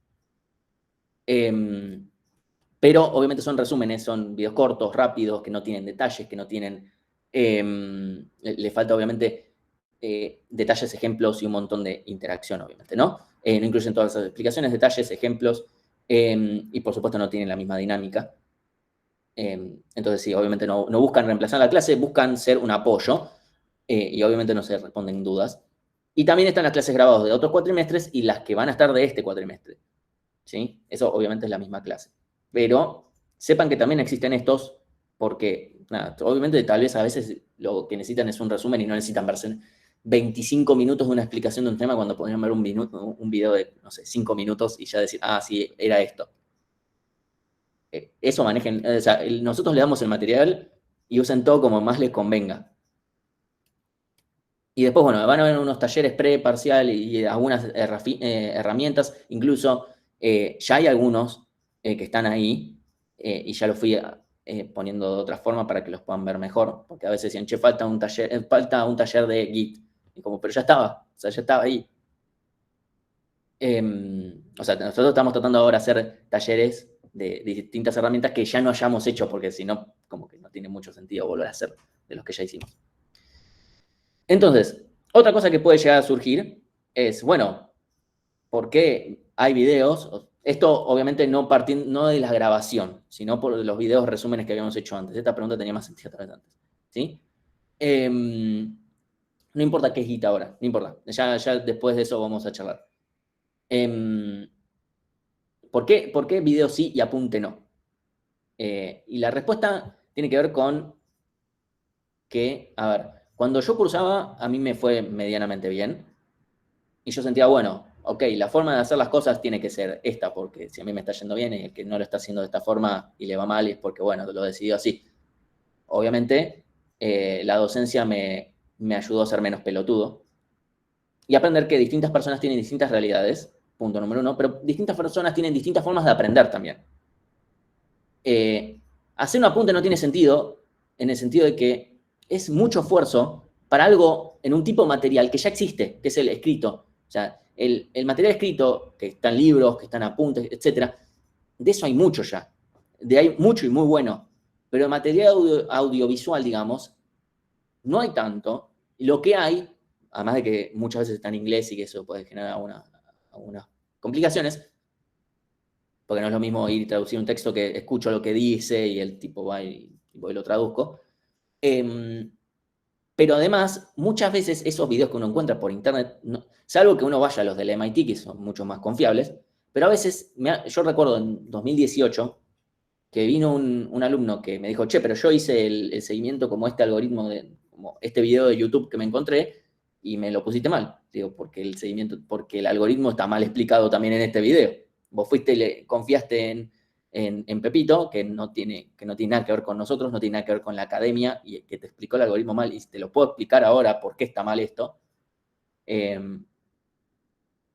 Pero obviamente son resúmenes, son videos cortos, rápidos, que no tienen detalles, que no tienen Le falta, obviamente, detalles, ejemplos y un montón de interacción, obviamente, ¿no? No incluyen todas las explicaciones, detalles, ejemplos, y por supuesto no tienen la misma dinámica. Entonces, sí, obviamente no buscan reemplazar la clase, buscan ser un apoyo, y obviamente no se responden dudas. Y también están las clases grabadas de otros cuatrimestres y las que van a estar de este cuatrimestre, ¿sí? Eso obviamente es la misma clase. Pero sepan que también existen estos porque, nada, obviamente tal vez a veces lo que necesitan es un resumen y no necesitan verse 25 minutos de una explicación de un tema cuando podrían ver un video de, no sé, 5 minutos y ya decir, ah, sí, era esto. Eso manejen, o sea, nosotros le damos el material y usen todo como más les convenga. Y después, bueno, van a haber unos talleres pre-parcial y algunas herramientas, incluso ya hay algunos que están ahí y ya los fui poniendo de otra forma para que los puedan ver mejor, porque a veces decían, che, falta un taller de Git, y como, pero ya estaba, o sea, ya estaba ahí. O sea, nosotros estamos tratando ahora de hacer talleres de distintas herramientas que ya no hayamos hecho, porque si no, como que no tiene mucho sentido volver a hacer de los que ya hicimos. Entonces, otra cosa que puede llegar a surgir es, bueno, ¿por qué hay videos? Esto obviamente no de la grabación, sino por los videos resúmenes que habíamos hecho antes. Esta pregunta tenía más sentido otra vez antes, ¿sí? No importa qué es Git ahora, no importa. Ya después de eso vamos a charlar. ¿Por qué video sí y apunte no? Y la respuesta tiene que ver con que, a ver, cuando yo cursaba, a mí me fue medianamente bien. Y yo sentía, bueno, ok, la forma de hacer las cosas tiene que ser esta, porque si a mí me está yendo bien y el que no lo está haciendo de esta forma y le va mal es porque, bueno, lo decidió así. Obviamente, la docencia me ayudó a ser menos pelotudo y aprender que distintas personas tienen distintas realidades, punto número uno, pero distintas personas tienen distintas formas de aprender también. Hacer un apunte no tiene sentido en el sentido de que es mucho esfuerzo para algo en un tipo de material que ya existe, que es el escrito. O sea, el material escrito, que están libros, que están apuntes, etc., de eso hay mucho ya. Hay mucho y muy bueno. Pero el material audiovisual, digamos, no hay tanto. Y lo que hay, además de que muchas veces está en inglés y que eso puede generar algunas complicaciones, porque no es lo mismo ir y traducir un texto que escucho lo que dice y el tipo va y lo traduzco. Pero además, muchas veces esos videos que uno encuentra por internet, salvo que uno vaya a los del MIT, que son mucho más confiables, pero a veces, yo recuerdo en 2018, que vino un alumno que me dijo, che, pero yo hice el seguimiento como este algoritmo, como este video de YouTube que me encontré, y me lo pusiste mal. Digo, porque el algoritmo está mal explicado también en este video. Vos confiaste en Pepito, que no tiene nada que ver con nosotros, no tiene nada que ver con la academia, y que te explicó el algoritmo mal, y te lo puedo explicar ahora por qué está mal esto.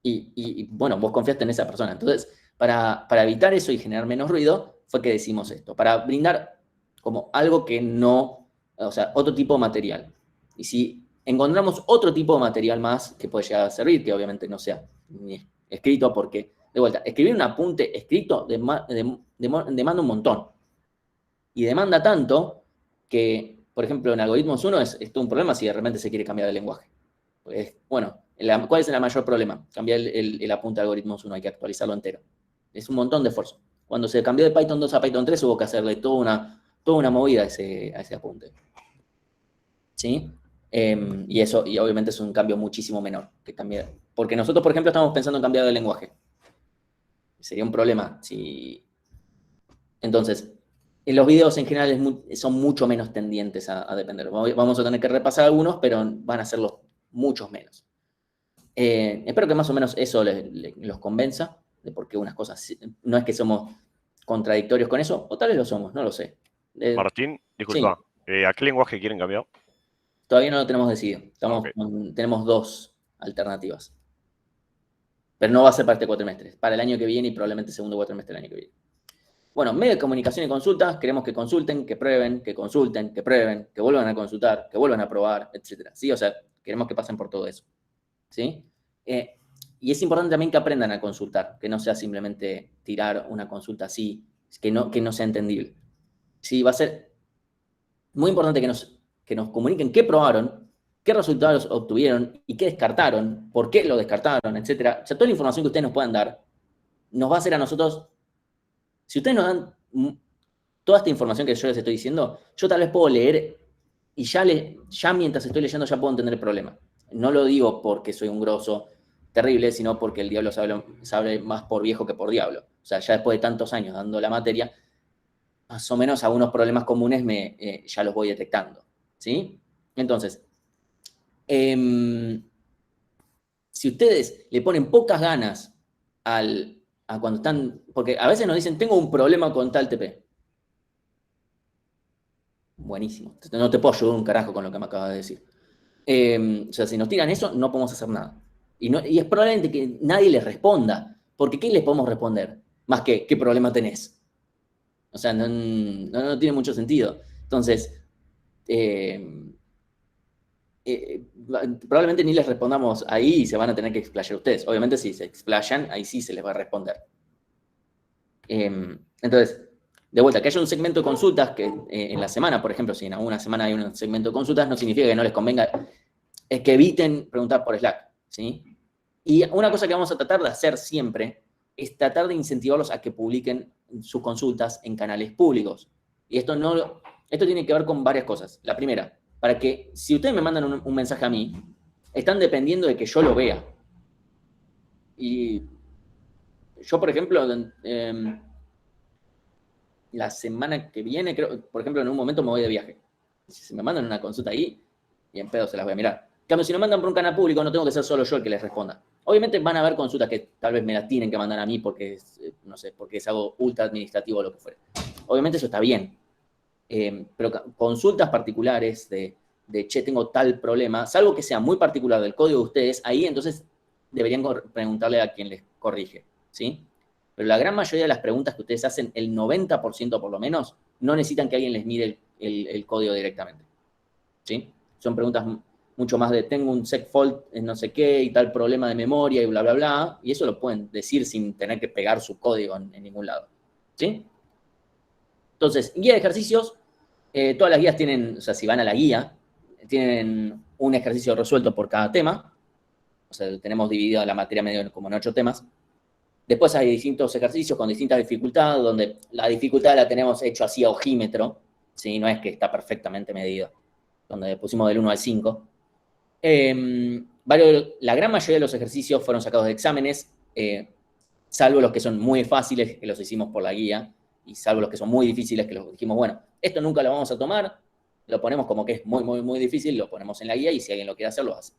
Y bueno, vos confiaste en esa persona. Entonces, para evitar eso y generar menos ruido, fue que decimos esto, para brindar como algo que no, o sea, otro tipo de material. Y si encontramos otro tipo de material más que puede llegar a servir, que obviamente no sea ni escrito, porque, de vuelta, escribir un apunte escrito demanda un montón. Y demanda tanto que, por ejemplo, en Algoritmos 1 es todo un problema si de repente se quiere cambiar de lenguaje. Pues, bueno, ¿cuál es el mayor problema? Cambiar el apunte de Algoritmos 1, hay que actualizarlo entero. Es un montón de esfuerzo. Cuando se cambió de Python 2 a Python 3 hubo que hacerle toda una movida a ese apunte. ¿Sí? Y obviamente es un cambio muchísimo menor que cambiar. Porque nosotros, por ejemplo, estamos pensando en cambiar de lenguaje. Sería un problema si... Entonces, los videos en general son mucho menos tendientes a depender. Vamos a tener que repasar algunos, pero van a ser muchos menos. Espero que más o menos eso los convenza de por qué unas cosas... No es que somos contradictorios con eso, o tal vez lo somos, no lo sé. Martín, disculpa, ¿a qué lenguaje quieren cambiar? Todavía no lo tenemos decidido. Okay. Tenemos dos alternativas. Pero no va a ser para este cuatrimestre, para el año que viene y probablemente segundo cuatrimestre del año que viene. Bueno, medio de comunicación y consultas, queremos que consulten, que prueben, que consulten, que prueben, que vuelvan a consultar, que vuelvan a probar, etc. ¿Sí? O sea, queremos que pasen por todo eso. ¿Sí? Y es importante también que aprendan a consultar, que no sea simplemente tirar una consulta así, que no sea entendible. Sí, va a ser muy importante que nos comuniquen qué probaron, qué resultados obtuvieron y qué descartaron, por qué lo descartaron, etc. O sea, toda la información que ustedes nos puedan dar nos va a hacer a nosotros, si ustedes nos dan toda esta información que yo les estoy diciendo, yo tal vez puedo leer y ya mientras estoy leyendo ya puedo entender el problema. No lo digo porque soy un grosso terrible, sino porque el diablo sabe más por viejo que por diablo. O sea, ya después de tantos años dando la materia, más o menos algunos problemas comunes ya los voy detectando, ¿sí? Entonces, si ustedes le ponen pocas ganas a cuando están, porque a veces nos dicen, tengo un problema con tal TP. Buenísimo. No te puedo ayudar un carajo con lo que me acabas de decir. O sea, si nos tiran eso, no podemos hacer nada. Y es probablemente que nadie les responda. Porque ¿qué les podemos responder? Más que, ¿qué problema tenés? O sea, no tiene mucho sentido. Entonces, probablemente ni les respondamos ahí y se van a tener que explayar ustedes. Obviamente, si se explayan, ahí sí se les va a responder. Entonces, de vuelta, que haya un segmento de consultas que en la semana, por ejemplo, si en alguna semana hay un segmento de consultas, no significa que no les convenga, es que eviten preguntar por Slack, ¿sí? Y una cosa que vamos a tratar de hacer siempre es tratar de incentivarlos a que publiquen sus consultas en canales públicos. Y esto tiene que ver con varias cosas. La primera, para que si ustedes me mandan un mensaje a mí, están dependiendo de que yo lo vea. Y yo, por ejemplo, la semana que viene, creo, por ejemplo, en un momento me voy de viaje. Si me mandan una consulta ahí, y en pedo se las voy a mirar. En cambio, si me mandan por un canal público, no tengo que ser solo yo el que les responda. Obviamente van a haber consultas que tal vez me las tienen que mandar a mí porque no sé, porque es algo ultra administrativo o lo que fuera. Obviamente eso está bien. Pero consultas particulares de, che, tengo tal problema, salvo que sea muy particular del código de ustedes, ahí entonces deberían preguntarle a quien les corrige, ¿sí? Pero la gran mayoría de las preguntas que ustedes hacen, el 90% por lo menos, no necesitan que alguien les mire el código directamente, ¿sí? Son preguntas mucho más de, tengo un segfault en no sé qué y tal problema de memoria y bla, bla, bla, y eso lo pueden decir sin tener que pegar su código en ningún lado, ¿sí? Entonces, guía de ejercicios, todas las guías tienen, o sea, si van a la guía, tienen un ejercicio resuelto por cada tema, o sea, tenemos dividido la materia medio como en 8 temas. Después hay distintos ejercicios con distintas dificultades, donde la dificultad la tenemos hecho así a ojímetro, ¿sí? No es que está perfectamente medido, donde pusimos del 1 al 5. La gran mayoría de los ejercicios fueron sacados de exámenes, salvo los que son muy fáciles, que los hicimos por la guía, y salvo los que son muy difíciles, que los dijimos, bueno, esto nunca lo vamos a tomar, lo ponemos como que es muy, muy, muy difícil, lo ponemos en la guía, y si alguien lo quiere hacer, lo hace.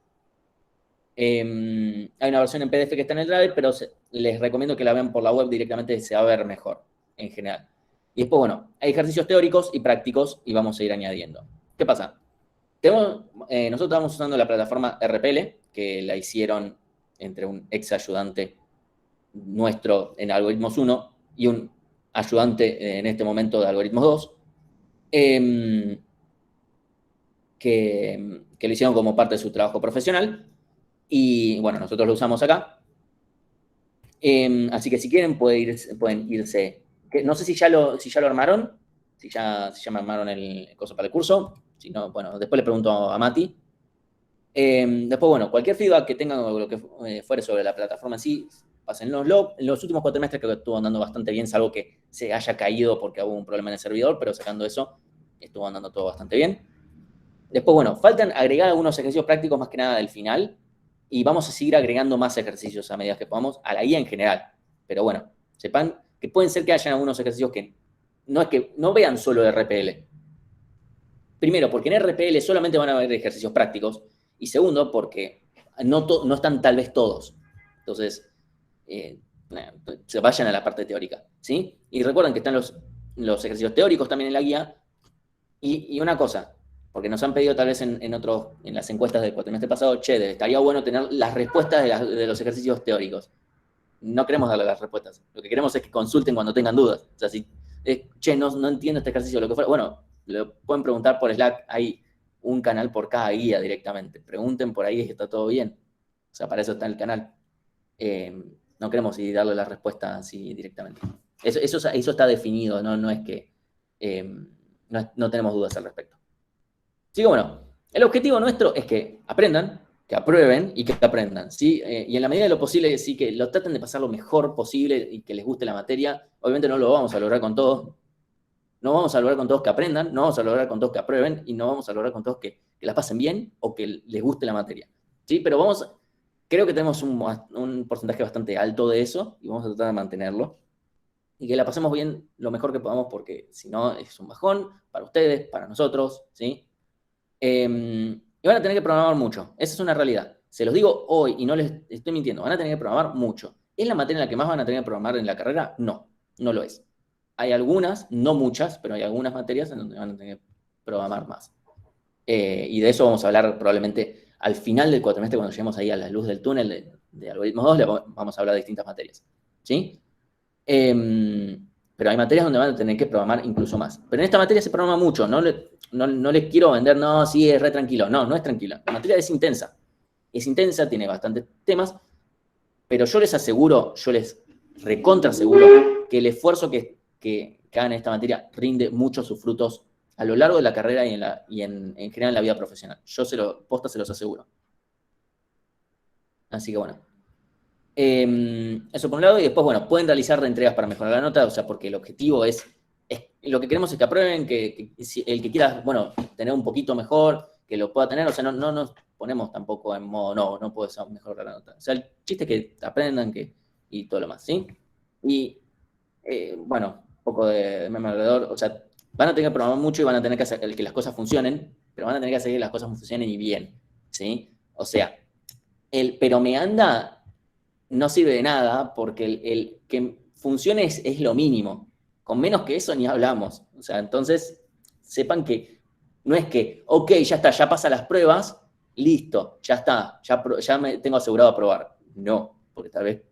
Hay una versión en PDF que está en el Drive, pero les recomiendo que la vean por la web directamente, se va a ver mejor, en general. Y después, bueno, hay ejercicios teóricos y prácticos, y vamos a ir añadiendo. ¿Qué pasa? Nosotros estamos usando la plataforma RPL, que la hicieron entre un ex ayudante nuestro en Algoritmos 1 y un ayudante en este momento de Algoritmos 2, que lo hicieron como parte de su trabajo profesional. Y bueno, nosotros lo usamos acá. Así que si quieren pueden irse. No sé si ya lo armaron, si ya me armaron el coso para el curso. Si no, bueno, después le pregunto a Mati. Después, bueno, cualquier feedback que tengan o lo que fuere sobre la plataforma en sí, pásennoslo. En los últimos cuatrimestres creo que estuvo andando bastante bien, salvo que se haya caído porque hubo un problema en el servidor, pero sacando eso, estuvo andando todo bastante bien. Después, bueno, faltan agregar algunos ejercicios prácticos más que nada del final, y vamos a seguir agregando más ejercicios a medida que podamos, a la guía en general. Pero bueno, sepan que pueden ser que hayan algunos ejercicios que no vean solo RPL. Primero, porque en RPL solamente van a haber ejercicios prácticos, y segundo, porque no están tal vez todos. Entonces, se vayan a la parte teórica, ¿sí? Y recuerden que están los ejercicios teóricos también en la guía. Y una cosa, porque nos han pedido tal vez en las encuestas del cuatrimestre pasado, che, estaría bueno tener las respuestas de los ejercicios teóricos. No queremos darle las respuestas. Lo que queremos es que consulten cuando tengan dudas. O sea, si, che, no entiendo este ejercicio, lo que fuera, bueno, lo pueden preguntar por Slack, hay un canal por cada guía directamente. Pregunten por ahí si está todo bien. O sea, para eso está el canal. No queremos darle la respuesta así directamente. Eso está definido, no es que no tenemos dudas al respecto. Así que bueno, el objetivo nuestro es que aprendan, que aprueben y que aprendan, ¿sí? Y en la medida de lo posible, sí, que lo traten de pasar lo mejor posible y que les guste la materia. Obviamente no lo vamos a lograr con todos. No vamos a lograr con todos que aprendan, no vamos a lograr con todos que aprueben y no vamos a lograr con todos que la pasen bien o que les guste la materia. ¿Sí? Pero creo que tenemos un porcentaje bastante alto de eso y vamos a tratar de mantenerlo. Y que la pasemos bien lo mejor que podamos, porque si no es un bajón para ustedes, para nosotros, ¿sí? Y van a tener que programar mucho. Esa es una realidad. Se los digo hoy y no les estoy mintiendo. Van a tener que programar mucho. ¿Es la materia en la que más van a tener que programar en la carrera? No, no lo es. Hay algunas, no muchas, pero hay algunas materias en donde van a tener que programar más. Y de eso vamos a hablar probablemente al final del cuatrimestre, cuando lleguemos ahí a la luz del túnel de algoritmos 2, vamos a hablar de distintas materias. ¿Sí? Pero hay materias donde van a tener que programar incluso más. Pero en esta materia se programa mucho. No les quiero vender, no, sí, es re tranquilo. No, no es tranquila. La materia es intensa. Es intensa, tiene bastantes temas, pero yo les aseguro, yo les recontra aseguro que el esfuerzo que hagan en esta materia rinde mucho sus frutos a lo largo de la carrera y en general en la vida profesional. Yo posta se los aseguro. Así que bueno. Eso por un lado, y después, bueno, pueden realizar reentregas para mejorar la nota, o sea, porque el objetivo es lo que queremos es que aprueben, que el que quiera, bueno, tener un poquito mejor, que lo pueda tener, o sea, no nos ponemos tampoco en modo, no puedes mejorar la nota. O sea, el chiste es que aprendan y todo lo más, ¿sí? Y, bueno, un poco de meme alrededor, o sea, van a tener que programar mucho y van a tener que hacer que las cosas funcionen, pero van a tener que hacer que las cosas funcionen y bien, ¿sí? O sea, pero me anda no sirve de nada porque el que funcione es lo mínimo. Con menos que eso ni hablamos. O sea, entonces sepan que no es que, ok, ya está, ya pasa las pruebas, listo, ya está, ya me tengo asegurado aprobar. No, porque tal vez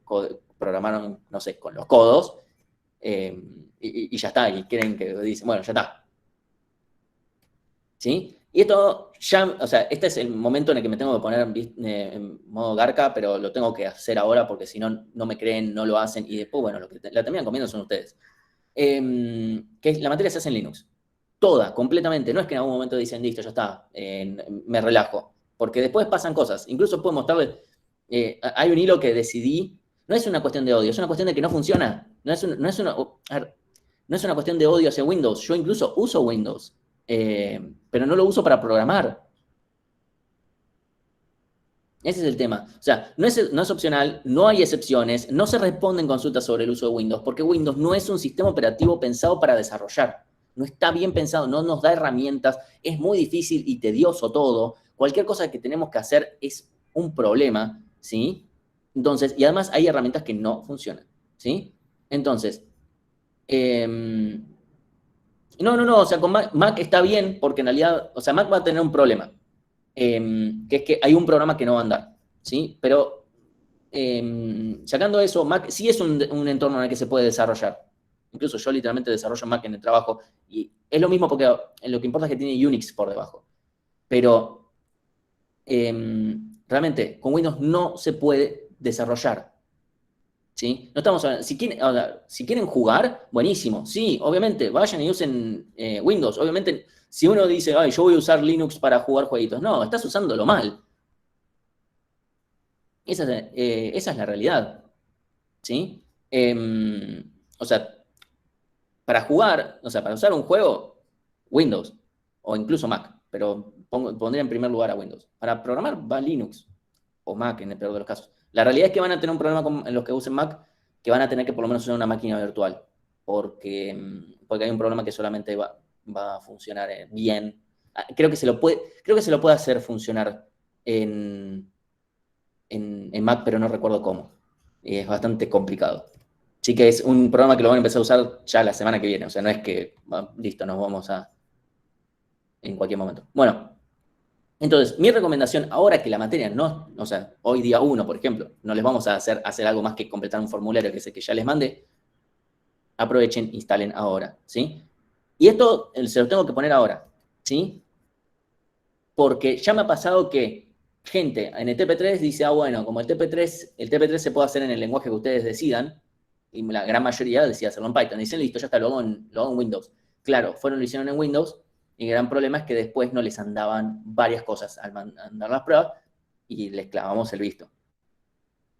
programaron, no sé, con los codos y ya está, y creen que dicen, bueno, ya está. ¿Sí? Y esto ya, o sea, este es el momento en el que me tengo que poner en modo garca, pero lo tengo que hacer ahora porque si no, no me creen, no lo hacen y después, bueno, los que la terminan comiendo son ustedes. Que la materia se hace en Linux. Toda, completamente. No es que en algún momento dicen, listo, ya está, me relajo. Porque después pasan cosas. Incluso puedo mostrarles, hay un hilo que decidí, no es una cuestión de odio, es una cuestión de que no funciona. No es una cuestión de odio hacia Windows. Yo incluso uso Windows. Pero no lo uso para programar. Ese es el tema. O sea, no es opcional, no hay excepciones, no se responden consultas sobre el uso de Windows, porque Windows no es un sistema operativo pensado para desarrollar. No está bien pensado, no nos da herramientas, es muy difícil y tedioso todo. Cualquier cosa que tenemos que hacer es un problema, ¿sí? Entonces, y además hay herramientas que no funcionan, ¿sí? Entonces, no, o sea, con Mac está bien porque en realidad, o sea, Mac va a tener un problema, que es que hay un programa que no va a andar, ¿sí? Pero sacando eso, Mac sí es un entorno en el que se puede desarrollar. Incluso yo literalmente desarrollo Mac en el trabajo y es lo mismo porque lo que importa es que tiene Unix por debajo. Pero realmente con Windows no se puede desarrollar. ¿Sí? No estamos hablando, si quieren jugar, buenísimo. Sí, obviamente, vayan y usen Windows. Obviamente, si uno dice, ay, yo voy a usar Linux para jugar jueguitos. No, estás usándolo mal. Esa es la realidad. ¿Sí? O sea, para jugar, o sea, para usar un juego, Windows. O incluso Mac. Pero pondría en primer lugar a Windows. Para programar va Linux. O Mac, en el peor de los casos. La realidad es que van a tener un problema en los que usen Mac, que van a tener que por lo menos usar una máquina virtual, porque hay un problema que solamente va a funcionar bien. Creo que se lo puede hacer funcionar en Mac, pero no recuerdo cómo. Y es bastante complicado. Así que es un programa que lo van a empezar a usar ya la semana que viene. O sea, no es que, listo, nos vamos en cualquier momento. Bueno. Entonces, mi recomendación, ahora que la materia no, o sea, hoy día 1, por ejemplo, no les vamos a hacer algo más que completar un formulario que es el que ya les mandé, aprovechen, instalen ahora, ¿sí? Y esto se lo tengo que poner ahora, ¿sí? Porque ya me ha pasado que gente en el TP3 dice, bueno, como el TP3 se puede hacer en el lenguaje que ustedes decidan, y la gran mayoría decía hacerlo en Python, dicen, listo, ya está, lo hago en Windows. Claro, lo hicieron en Windows, El gran problema es que después no les andaban varias cosas al mandar las pruebas y les clavamos el visto.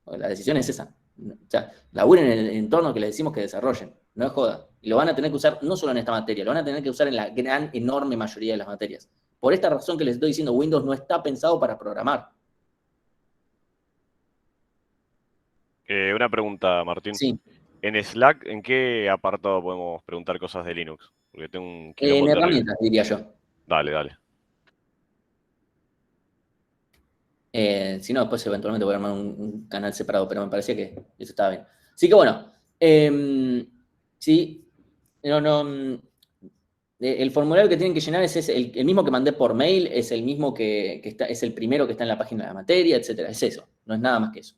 La decisión es esa. O sea, laburen en el entorno que les decimos que desarrollen. No es joda. Y lo van a tener que usar no solo en esta materia, lo van a tener que usar en la gran, enorme mayoría de las materias. Por esta razón que les estoy diciendo, Windows no está pensado para programar. Una pregunta, Martín. Sí. En Slack, ¿en qué apartado podemos preguntar cosas de Linux? Porque tengo un quilombo En terrible. herramientas, diría yo. Dale. Si no, después eventualmente voy a armar un canal separado, pero me parecía que eso estaba bien. Así que bueno, sí, el formulario que tienen que llenar es el mismo que mandé por mail, es el mismo que está, es el primero que está en la página de la materia, etcétera. Es eso, no es nada más que eso.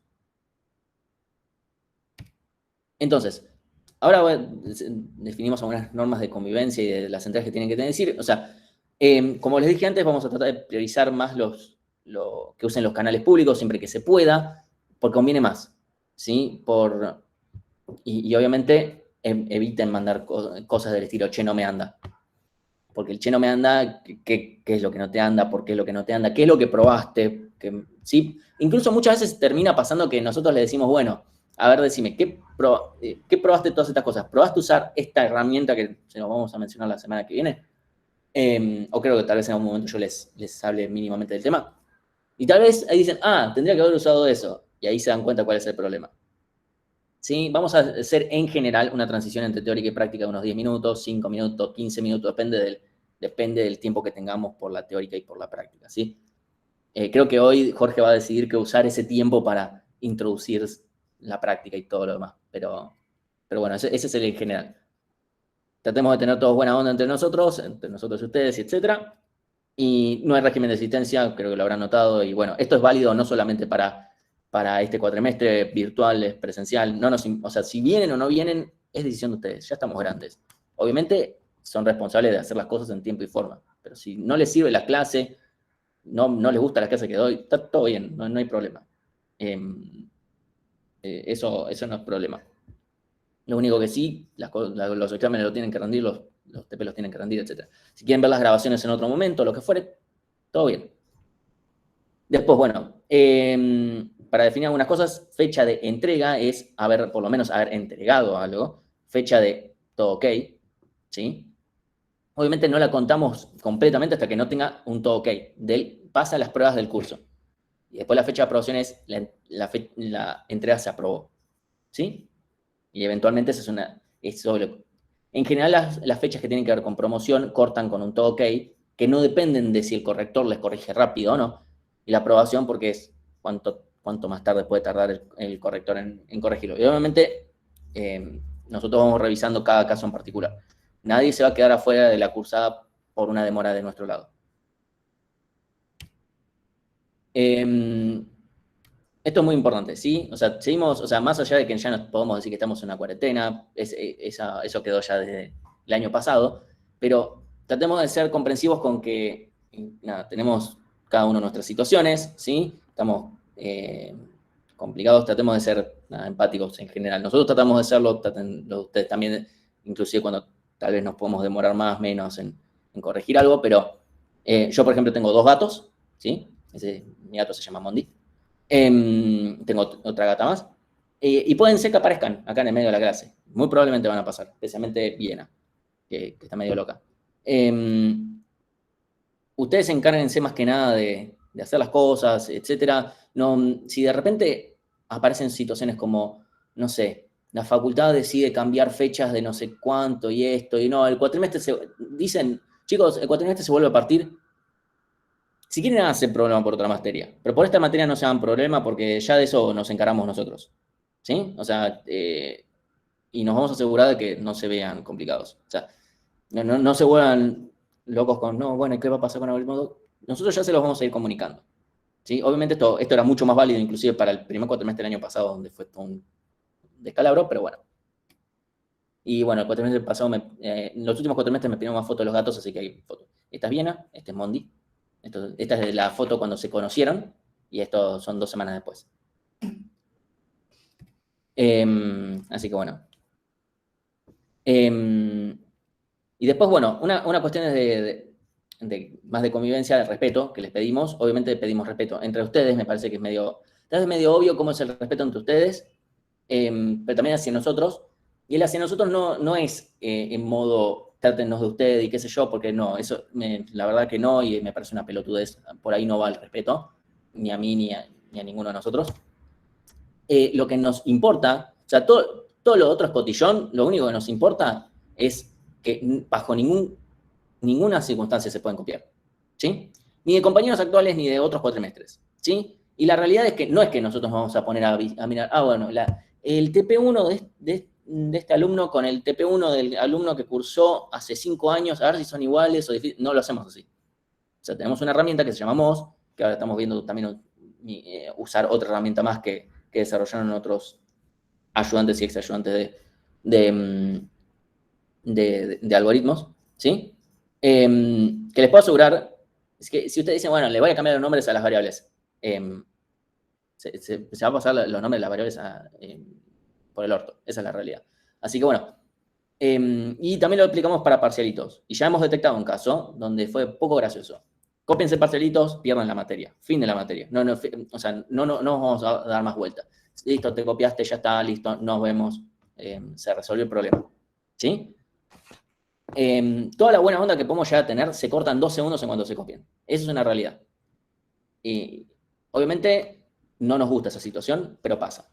Entonces, ahora definimos algunas normas de convivencia y de las entradas que tienen que decir. O sea, como les dije antes, vamos a tratar de priorizar más lo que usen los canales públicos siempre que se pueda, porque conviene más, ¿sí? Y obviamente eviten mandar cosas del estilo, che, no me anda. Porque el che no me anda, ¿qué es lo que no te anda? ¿Por qué es lo que no te anda? ¿Qué es lo que probaste? ¿Sí? Incluso muchas veces termina pasando que nosotros le decimos, bueno, a ver, decime, ¿qué probaste de todas estas cosas? ¿Probaste usar esta herramienta que se nos vamos a mencionar la semana que viene? O creo que tal vez en algún momento yo les hable mínimamente del tema. Y tal vez ahí dicen, tendría que haber usado eso. Y ahí se dan cuenta cuál es el problema. ¿Sí? Vamos a hacer en general una transición entre teórica y práctica de unos 10 minutos, 5 minutos, 15 minutos, depende del tiempo que tengamos por la teórica y por la práctica, ¿sí? Creo que hoy Jorge va a decidir que usar ese tiempo para introducir la práctica y todo lo demás, pero bueno, ese es el en general. Tratemos de tener todos buena onda entre nosotros y ustedes, etc. Y no hay régimen de asistencia, creo que lo habrán notado, y bueno, esto es válido no solamente para este cuatrimestre virtual, es presencial, o sea, si vienen o no vienen, es decisión de ustedes, ya estamos grandes. Obviamente son responsables de hacer las cosas en tiempo y forma, pero si no les sirve la clase, no les gusta la clase que doy, está todo bien, no hay problema. Eso no es problema. Lo único que sí, los exámenes lo tienen que rendir, los TP los tienen que rendir, etc. Si quieren ver las grabaciones en otro momento, lo que fuere, todo bien. Después, bueno, para definir algunas cosas, fecha de entrega es por lo menos haber entregado algo. Fecha de todo ok, ¿sí? Obviamente no la contamos completamente hasta que no tenga un todo ok. Pasa las pruebas del curso. Y después la fecha de aprobación es la entrega se aprobó, ¿sí? Y eventualmente esa es en general las fechas que tienen que ver con promoción cortan con un todo ok, que no dependen de si el corrector les corrige rápido o no, y la aprobación porque es cuánto más tarde puede tardar el corrector en corregirlo. Y obviamente nosotros vamos revisando cada caso en particular. Nadie se va a quedar afuera de la cursada por una demora de nuestro lado. Esto es muy importante, ¿sí? O sea, seguimos, más allá de que ya no podemos decir que estamos en una cuarentena, eso quedó ya desde el año pasado, pero tratemos de ser comprensivos con que, nada, tenemos cada uno nuestras situaciones, ¿sí? Estamos complicados, tratemos de ser empáticos en general. Nosotros tratamos de serlo, ustedes también, inclusive cuando tal vez nos podemos demorar más, menos en corregir algo, pero yo, por ejemplo, tengo 2 gatos, ¿sí? Mi gato se llama Mondi. Tengo otra gata más. Y pueden ser que aparezcan acá en el medio de la clase. Muy probablemente van a pasar, especialmente Viena, que está medio loca. Ustedes encárguense más que nada de hacer las cosas, etc. Si de repente aparecen situaciones como, no sé, la facultad decide cambiar fechas de no sé cuánto y esto, y no, el cuatrimestre dicen, chicos, el cuatrimestre se vuelve a partir. Si quieren, hacer problema por otra materia. Pero por esta materia no se hagan problema porque ya de eso nos encaramos nosotros. ¿Sí? O sea, y nos vamos a asegurar de que no se vean complicados. O sea, no se vuelvan locos con, no, bueno, ¿qué va a pasar con el algoritmo? Nosotros ya se los vamos a ir comunicando. ¿Sí? Obviamente esto era mucho más válido inclusive para el primer cuatrimestre del año pasado, donde fue todo un descalabro, pero bueno. Y bueno, el cuatrimestre pasado, los últimos cuatrimestres me pidieron más fotos de los gatos, así que hay fotos. Esta es Viena, este es Mondi. Esta es la foto cuando se conocieron y esto son 2 semanas después. Así que bueno. Y después, bueno, una cuestión es más de convivencia, de respeto que les pedimos. Obviamente pedimos respeto entre ustedes, me parece que es medio obvio cómo es el respeto entre ustedes, pero también hacia nosotros. Y el hacia nosotros no es en modo trátennos de ustedes y qué sé yo, porque no, eso la verdad que no, y me parece una pelotudez. Por ahí no va el respeto, ni a mí ni a ninguno de nosotros. Lo que nos importa, o sea, todo lo otro es cotillón, lo único que nos importa es que bajo ninguna circunstancia se pueden copiar, ¿sí? Ni de compañeros actuales ni de otros cuatrimestres, ¿sí? Y la realidad es que no es que nosotros vamos a poner a mirar, bueno, el TP1 de este alumno con el TP1 del alumno que cursó hace 5 años, a ver si son iguales o difíciles. No lo hacemos así. O sea, tenemos una herramienta que se llama MOS, que ahora estamos viendo también usar otra herramienta más que desarrollaron otros ayudantes y ex ayudantes de algoritmos, ¿sí? Que les puedo asegurar, es que si ustedes dicen, bueno, le voy a cambiar los nombres a las variables, se va a pasar los nombres de las variables por el orto, esa es la realidad. Así que bueno, y también lo aplicamos para parcialitos, y ya hemos detectado un caso donde fue poco gracioso. Cópiense parcialitos, pierdan la materia, fin de la materia. O sea, no vamos a dar más vuelta. Listo, te copiaste, ya está, listo, nos vemos, se resolvió el problema, ¿sí? Toda la buena onda que podemos llegar a tener se corta en 2 segundos en cuanto se copian. Eso es una realidad. Y obviamente no nos gusta esa situación, pero pasa.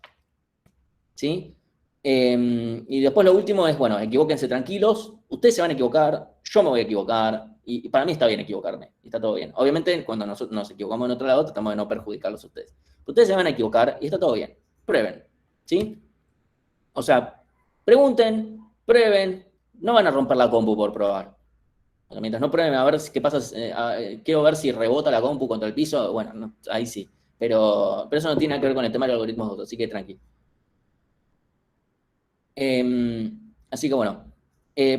¿Sí? Y después lo último es, bueno, equivóquense tranquilos. Ustedes se van a equivocar, yo me voy a equivocar. Y para mí está bien equivocarme. Y está todo bien. Obviamente, cuando nosotros nos equivocamos en otro lado, tratamos de no perjudicarlos a ustedes. Ustedes se van a equivocar y está todo bien. Prueben. ¿Sí? O sea, pregunten, prueben. No van a romper la compu por probar. Bueno, mientras no prueben a ver qué pasa, quiero ver si rebota la compu contra el piso, bueno, no, ahí sí. Pero eso no tiene nada que ver con el tema de los algoritmos, así que tranqui. Así que bueno,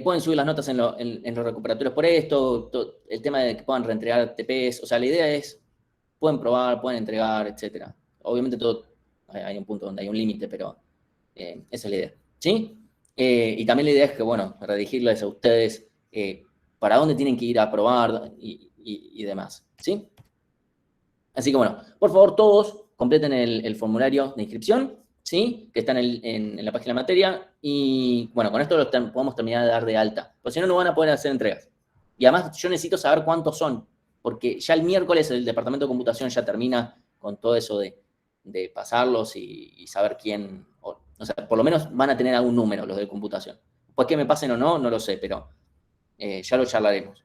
pueden subir las notas en los recuperatorios por esto, el tema de que puedan reentregar TPs, o sea, la idea es, pueden probar, pueden entregar, etc. Obviamente todo, hay un punto donde hay un límite, pero esa es la idea, ¿sí? Y también la idea es que, bueno, redirigirles a ustedes para dónde tienen que ir a probar y demás, ¿sí? Así que bueno, por favor todos completen el formulario de inscripción, ¿sí? Que está en la página de materia, y bueno, con esto podemos terminar de dar de alta, porque si no, no van a poder hacer entregas. Y además yo necesito saber cuántos son, porque ya el miércoles el departamento de computación ya termina con todo eso de pasarlos y saber quién, o sea, por lo menos van a tener algún número los de computación. Pues que me pasen o no, no lo sé, pero ya lo charlaremos.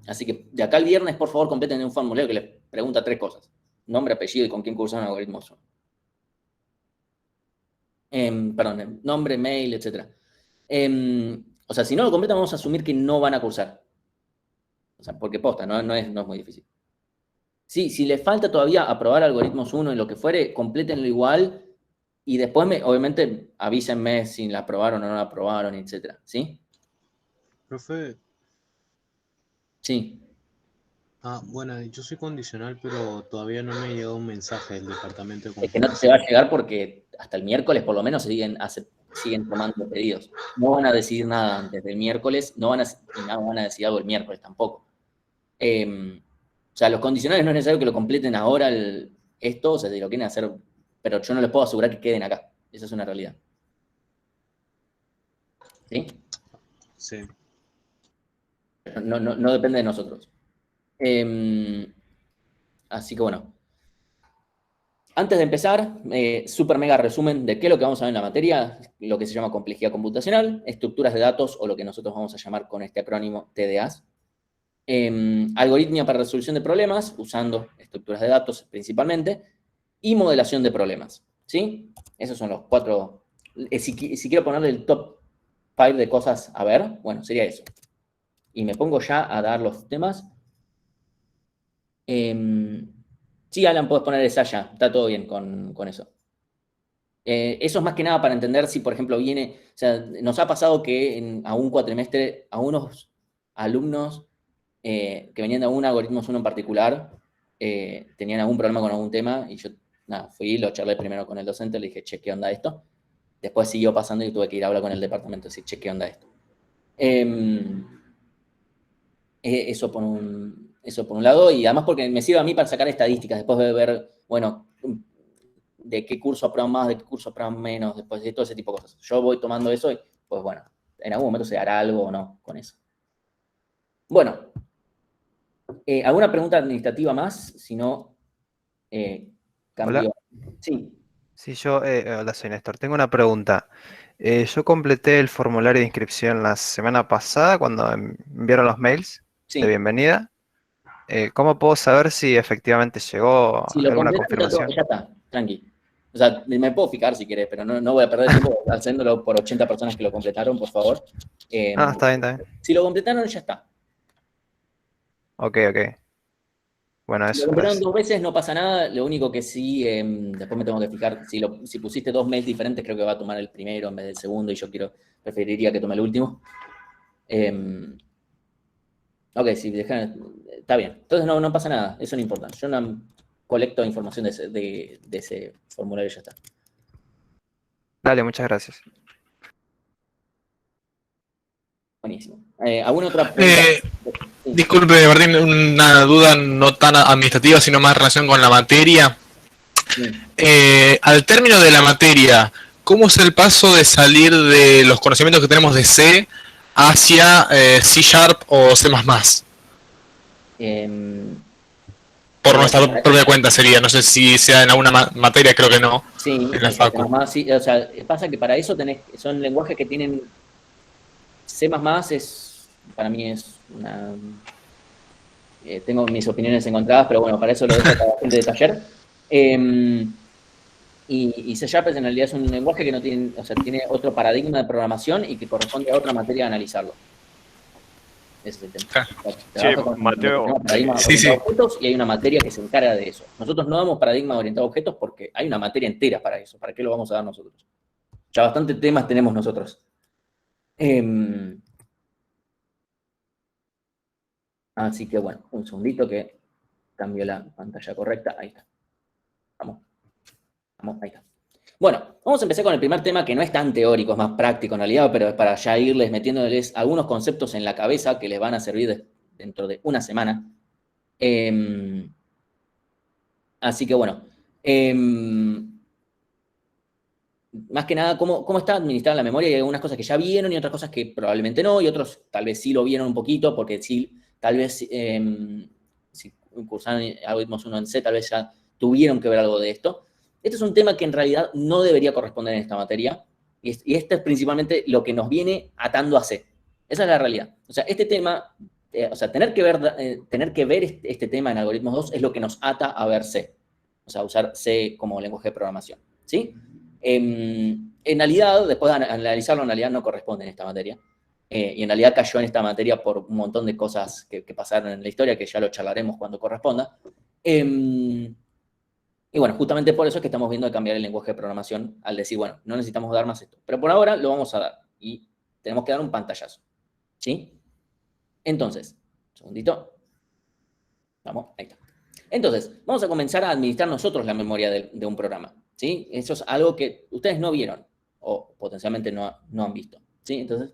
Así que de acá al viernes, por favor, completen un formulario que les pregunta 3 cosas. Nombre, apellido y con quién cursaron algoritmos. Perdón, nombre, mail, etc. O sea, si no lo completan, vamos a asumir que no van a cursar. O sea, porque posta, no es muy difícil. Sí, si les falta todavía aprobar algoritmos 1 y lo que fuere, complétenlo igual y después, obviamente, avísenme si la aprobaron o no la aprobaron, etc. ¿Sí? Profe, Sí. bueno, yo soy condicional, pero todavía no me ha llegado un mensaje del departamento de Es que no te va a computación. llegar porque hasta el miércoles por lo menos siguen tomando pedidos. No van a decidir nada antes del miércoles, no van a decidir algo el miércoles tampoco. O sea, los condicionales no es necesario que lo completen ahora esto, o sea, si lo quieren hacer, pero yo no les puedo asegurar que queden acá. Esa es una realidad. ¿Sí? Sí. No depende de nosotros. Así que bueno. Antes de empezar, super mega resumen de qué es lo que vamos a ver en la materia, lo que se llama complejidad computacional, estructuras de datos o lo que nosotros vamos a llamar con este acrónimo TDAs, algoritmia para resolución de problemas, usando estructuras de datos principalmente, y modelación de problemas, ¿sí? Esos son los 4, si quiero ponerle el top 5 de cosas a ver, bueno, sería eso. Y me pongo ya a dar los temas. Sí, Alan, puedes poner esa ya, está todo bien con eso. Eso es más que nada para entender si, por ejemplo, o sea, nos ha pasado que a un cuatrimestre, a unos alumnos que venían de algún algoritmo uno en particular, tenían algún problema con algún tema, y yo, nada, fui, lo charlé primero con el docente, le dije, che, ¿qué onda esto? Después siguió pasando y tuve que ir a hablar con el departamento y decir, che, ¿qué onda esto? Eso por un lado, y además porque me sirve a mí para sacar estadísticas, después de ver, bueno, de qué curso aprueban más, de qué curso aprueban menos, después de todo ese tipo de cosas. Yo voy tomando eso y, pues bueno, en algún momento se hará algo o no con eso. Bueno, ¿alguna pregunta administrativa más? Si no, cambio. Hola. Sí, Sí, hola, soy Néstor. Tengo una pregunta. Yo completé el formulario de inscripción la semana pasada cuando enviaron los mails sí. de bienvenida. ¿Cómo puedo saber si efectivamente llegó Si lo alguna completan, confirmación? ya está, tranqui. O sea, me puedo fijar si querés, pero no voy a perder tiempo haciéndolo por 80 personas que lo completaron, por favor. Está bien, está bien. Si lo completaron, ya está. Ok, ok. Bueno, Si lo eso, completaron gracias. 2 veces, no pasa nada. Lo único que sí, después me tengo que fijar, si pusiste 2 mails diferentes, creo que va a tomar el primero en vez del segundo, y yo preferiría que tome el último. Ok, si dejan, está bien. Entonces no pasa nada, eso no importa. Yo no colecto información de ese formulario y ya está. Dale, muchas gracias. Buenísimo. ¿Alguna otra pregunta? Sí. Disculpe, Martín, una duda no tan administrativa, sino más en relación con la materia. Sí. Al término de la materia, ¿cómo es el paso de salir de los conocimientos que tenemos de C hacia C# o C++? Por nuestra propia cuenta sería, no sé si sea en alguna materia, creo que no, Sí, en la facu. sí, o sea, pasa que para eso son lenguajes que tienen C++, para mí es una... tengo mis opiniones encontradas, pero bueno, para eso lo dejo a la gente de taller. Y C# en realidad es un lenguaje que no tiene, o sea, tiene otro paradigma de programación y que corresponde a otra materia de analizarlo. Ese es el tema. Claro. Sí, Mateo, paradigma sí, orientado a objetos, y hay una materia que se encarga de eso. Nosotros no damos paradigma orientado a objetos porque hay una materia entera para eso. ¿Para qué lo vamos a dar nosotros? Ya bastantes temas tenemos nosotros. Así que bueno, un segundito que cambio la pantalla correcta. Ahí está. Vamos, ahí está. Bueno, vamos a empezar con el primer tema que no es tan teórico, es más práctico en realidad, pero es para ya irles metiéndoles algunos conceptos en la cabeza que les van a servir dentro de una semana. Así que bueno, más que nada, ¿cómo está administrada la memoria? Hay algunas cosas que ya vieron y otras cosas que probablemente no, y otros tal vez sí lo vieron un poquito, porque sí, tal vez si cursaron algoritmos 1 en C, tal vez ya tuvieron que ver algo de esto. Este es un tema que en realidad no debería corresponder en esta materia, y este es principalmente lo que nos viene atando a C. Esa es la realidad. O sea, este tema, o sea, tener que ver este tema en algoritmos 2 es lo que nos ata a ver C. O sea, usar C como lenguaje de programación. ¿Sí? En realidad, después de analizarlo, en realidad no corresponde en esta materia. Y en realidad cayó en esta materia por un montón de cosas que pasaron en la historia, que ya lo charlaremos cuando corresponda. Y bueno, justamente por eso es que estamos viendo de cambiar el lenguaje de programación al decir, bueno, no necesitamos dar más esto. Pero por ahora lo vamos a dar. Y tenemos que dar un pantallazo. ¿Sí? Entonces, un segundito. Vamos, ahí está. Entonces, vamos a comenzar a administrar nosotros la memoria de un programa. ¿Sí? Eso es algo que ustedes no vieron o potencialmente no han visto. ¿Sí? Entonces,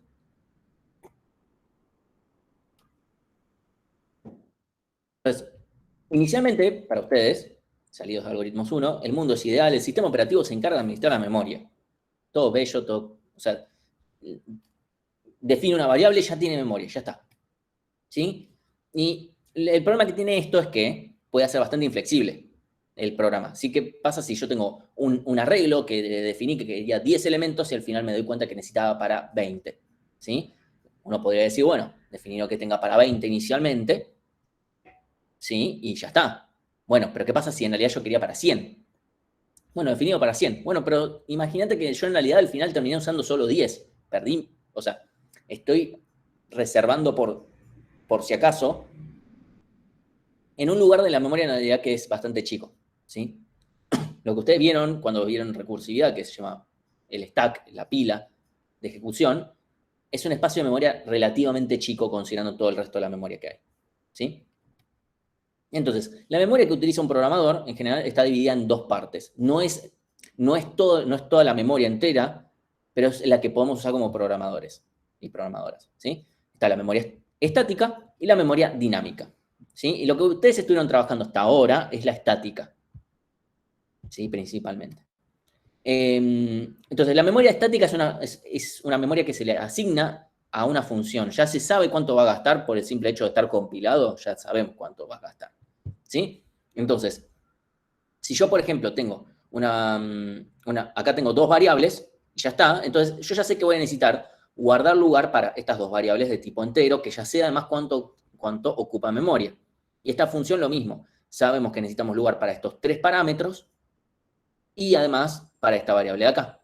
inicialmente, para ustedes, salidos de algoritmos 1, el mundo es ideal, el sistema operativo se encarga de administrar la memoria. Todo bello, todo, o sea, define una variable y ya tiene memoria, ya está. ¿Sí? Y el problema que tiene esto es que puede ser bastante inflexible el programa. Así que pasa si yo tengo un arreglo que definí que quería 10 elementos y al final me doy cuenta que necesitaba para 20. ¿Sí? Uno podría decir, bueno, definí lo que tenga para 20 inicialmente, ¿sí? Y ya está. Bueno, pero ¿qué pasa si en realidad yo quería para 100? Bueno, definido para 100. Bueno, pero imagínate que yo en realidad al final terminé usando solo 10. Perdí, o sea, estoy reservando por si acaso en un lugar de la memoria en realidad que es bastante chico, ¿sí? Lo que ustedes vieron cuando vieron recursividad, que se llama el stack, la pila de ejecución, es un espacio de memoria relativamente chico considerando todo el resto de la memoria que hay, ¿sí? Entonces, la memoria que utiliza un programador, en general, está dividida en dos partes. No es toda la memoria entera, pero es la que podemos usar como programadores y programadoras, ¿sí? Está la memoria estática y la memoria dinámica. ¿Sí? Y lo que ustedes estuvieron trabajando hasta ahora es la estática, ¿sí? Principalmente. Entonces, la memoria estática es una memoria que se le asigna a una función. Ya se sabe cuánto va a gastar por el simple hecho de estar compilado, ya sabemos cuánto va a gastar. ¿Sí? Entonces, si yo, por ejemplo, tengo acá tengo dos variables, y ya está, entonces yo ya sé que voy a necesitar guardar lugar para estas dos variables de tipo entero, que ya sé además cuánto ocupa memoria. Y esta función lo mismo. Sabemos que necesitamos lugar para estos tres parámetros y además para esta variable de acá.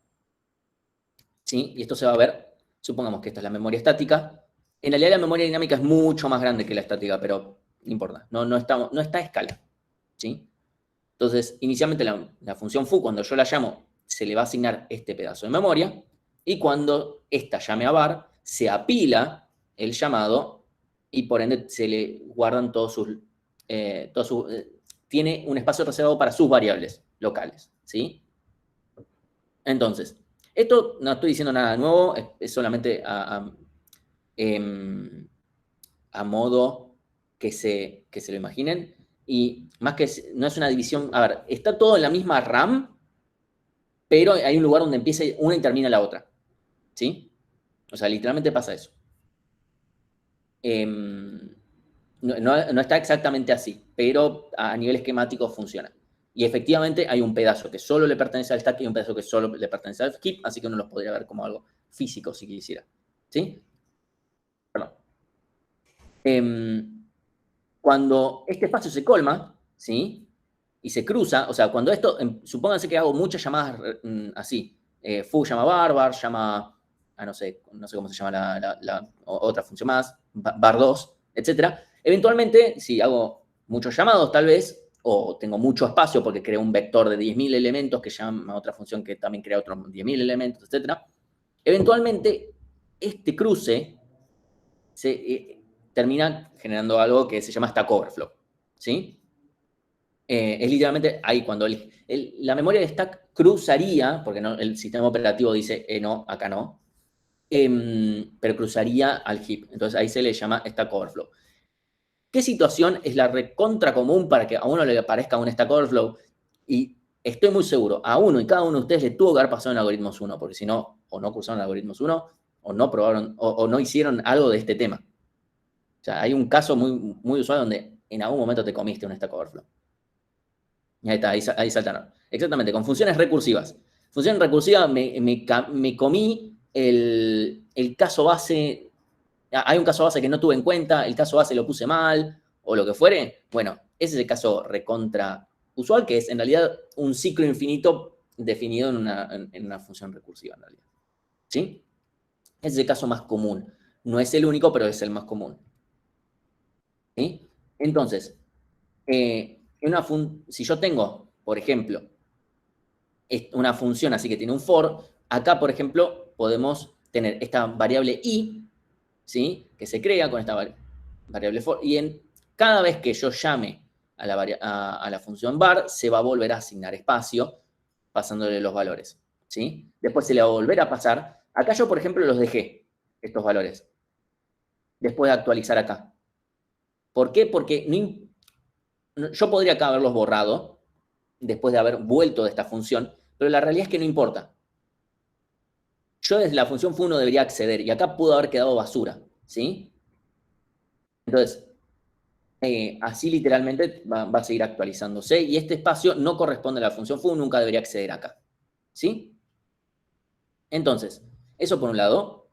¿Sí? Y esto se va a ver, supongamos que esta es la memoria estática. En realidad la memoria dinámica es mucho más grande que la estática, pero no importa, no está a escala. ¿Sí? Entonces, inicialmente la función foo, cuando yo la llamo, se le va a asignar este pedazo de memoria, y cuando esta llame a var, se apila el llamado, y por ende se le guardan tiene un espacio reservado para sus variables locales, ¿sí? Entonces, esto no estoy diciendo nada nuevo, es solamente a modo que se lo imaginen. Y más que no es una división, a ver, está todo en la misma RAM, pero hay un lugar donde empieza una y termina la otra. ¿Sí? O sea, literalmente pasa eso. No está exactamente así, pero a nivel esquemático funciona. Y efectivamente hay un pedazo que solo le pertenece al stack y un pedazo que solo le pertenece al heap, así que uno los podría ver como algo físico si quisiera. ¿Sí? Perdón. Cuando este espacio se colma, ¿sí? Y se cruza, o sea, cuando esto, supónganse que hago muchas llamadas así, foo llama bar llama, no sé cómo se llama la otra función más, bar2, etc. Eventualmente, si hago muchos llamados tal vez, o tengo mucho espacio porque creo un vector de 10.000 elementos que llama a otra función que también crea otros 10.000 elementos, etc. Eventualmente, este cruce termina generando algo que se llama stack overflow, ¿sí? Es literalmente ahí cuando la memoria de stack cruzaría, porque no, el sistema operativo dice, no, acá no, pero cruzaría al heap. Entonces ahí se le llama stack overflow. ¿Qué situación es la recontra común para que a uno le aparezca un stack overflow? Y estoy muy seguro, a uno y cada uno de ustedes le tuvo que haber pasado en algoritmos 1, porque si no, o no cursaron algoritmos 1, o no probaron, o no hicieron algo de este tema. O sea, hay un caso muy, muy usual donde en algún momento te comiste un stack overflow. Y ahí está, ahí saltaron. Exactamente, con funciones recursivas. Función recursiva me comí el caso base. Hay un caso base que no tuve en cuenta, el caso base lo puse mal, o lo que fuere. Bueno, ese es el caso recontra usual, que es en realidad un ciclo infinito definido en una función recursiva, en realidad. ¿Sí? Ese es el caso más común. No es el único, pero es el más común. ¿Sí? Entonces, si yo tengo, por ejemplo, una función así que tiene un for, acá, por ejemplo, podemos tener esta variable i, ¿sí? Que se crea con esta variable for, y cada vez que yo llame a la función var, se va a volver a asignar espacio, pasándole los valores, ¿sí? Después se le va a volver a pasar. Acá yo, por ejemplo, los dejé, estos valores, después de actualizar acá. ¿Por qué? Porque yo podría acá haberlos borrado después de haber vuelto de esta función, pero la realidad es que no importa. Yo desde la función foo no debería acceder, y acá pudo haber quedado basura, ¿sí? Entonces, así literalmente va a seguir actualizándose, y este espacio no corresponde a la función foo, nunca debería acceder acá, ¿sí? Entonces, eso por un lado.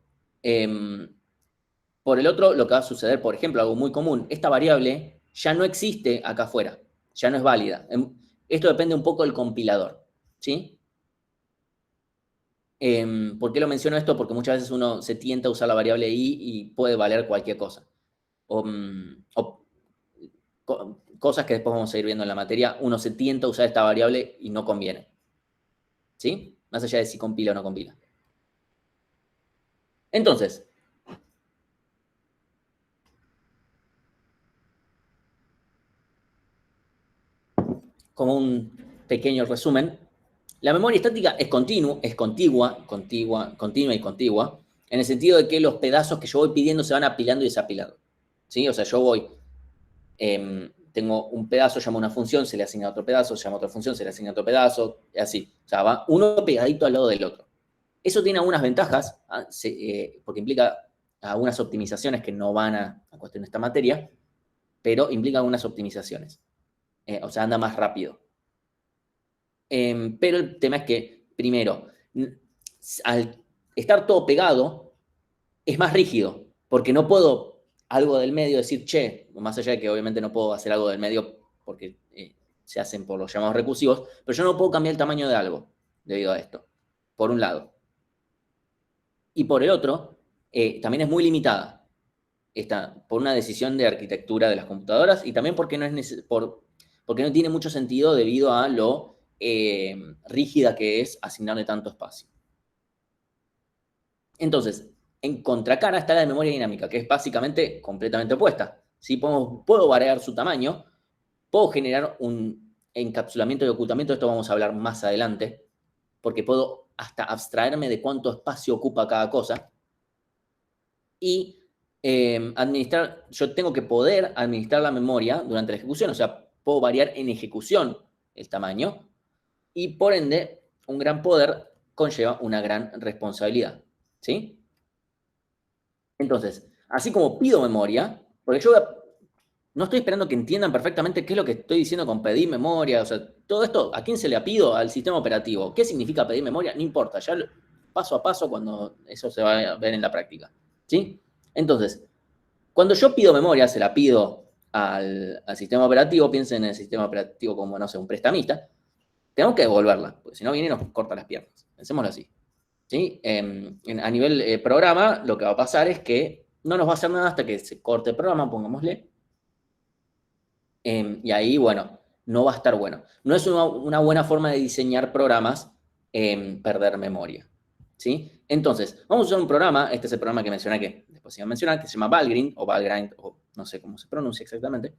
Por el otro, lo que va a suceder, por ejemplo, algo muy común, esta variable ya no existe acá afuera, ya no es válida. Esto depende un poco del compilador, ¿sí? ¿Por qué lo menciono esto? Porque muchas veces uno se tienta a usar la variable i y puede valer cualquier cosa. Cosas que después vamos a ir viendo en la materia, uno se tienta a usar esta variable y no conviene. ¿Sí? Más allá de si compila o no compila. Entonces, como un pequeño resumen, la memoria estática es continua y contigua, en el sentido de que los pedazos que yo voy pidiendo se van apilando y desapilando. ¿sí? O sea, yo voy, tengo un pedazo, llamo una función, se le asigna otro pedazo, llamo otra función, se le asigna otro pedazo, y así. O sea, va uno pegadito al lado del otro. Eso tiene algunas ventajas, porque implica algunas optimizaciones que no van a cuestión de esta materia, pero implica algunas optimizaciones. O sea, anda más rápido. Pero el tema es que, primero, al estar todo pegado, es más rígido, porque no puedo algo del medio decir, che, más allá de que obviamente no puedo hacer algo del medio porque se hacen por los llamados recursivos, pero yo no puedo cambiar el tamaño de algo debido a esto, por un lado. Y por el otro, también es muy limitada, por una decisión de arquitectura de las computadoras y también porque porque no tiene mucho sentido debido a lo rígida que es asignarle tanto espacio. Entonces, en contracara está la memoria dinámica, que es básicamente completamente opuesta. ¿Sí? Puedo variar su tamaño, puedo generar un encapsulamiento y ocultamiento, esto vamos a hablar más adelante, porque puedo hasta abstraerme de cuánto espacio ocupa cada cosa. Y yo tengo que poder administrar la memoria durante la ejecución, o sea, puedo variar en ejecución el tamaño, y por ende, un gran poder conlleva una gran responsabilidad. ¿Sí? Entonces, así como pido memoria, porque yo no estoy esperando que entiendan perfectamente qué es lo que estoy diciendo con pedir memoria, o sea, todo esto, ¿a quién se le pido? Al sistema operativo. ¿Qué significa pedir memoria? No importa, ya paso a paso cuando eso se va a ver en la práctica. ¿Sí? Entonces, cuando yo pido memoria, se la pido al sistema operativo, piensen en el sistema operativo como, no sé, un prestamista, tengo que devolverla, porque si no viene y nos corta las piernas. Pensémoslo así. ¿Sí? A nivel programa, lo que va a pasar es que no nos va a hacer nada hasta que se corte el programa, pongámosle. Y ahí, bueno, no va a estar bueno. No es una buena forma de diseñar programas perder memoria. ¿Sí? Entonces, vamos a usar un programa, este es el programa que mencioné, que después iba a mencionar, que se llama Valgrind, o Valgrind, o no sé cómo se pronuncia exactamente,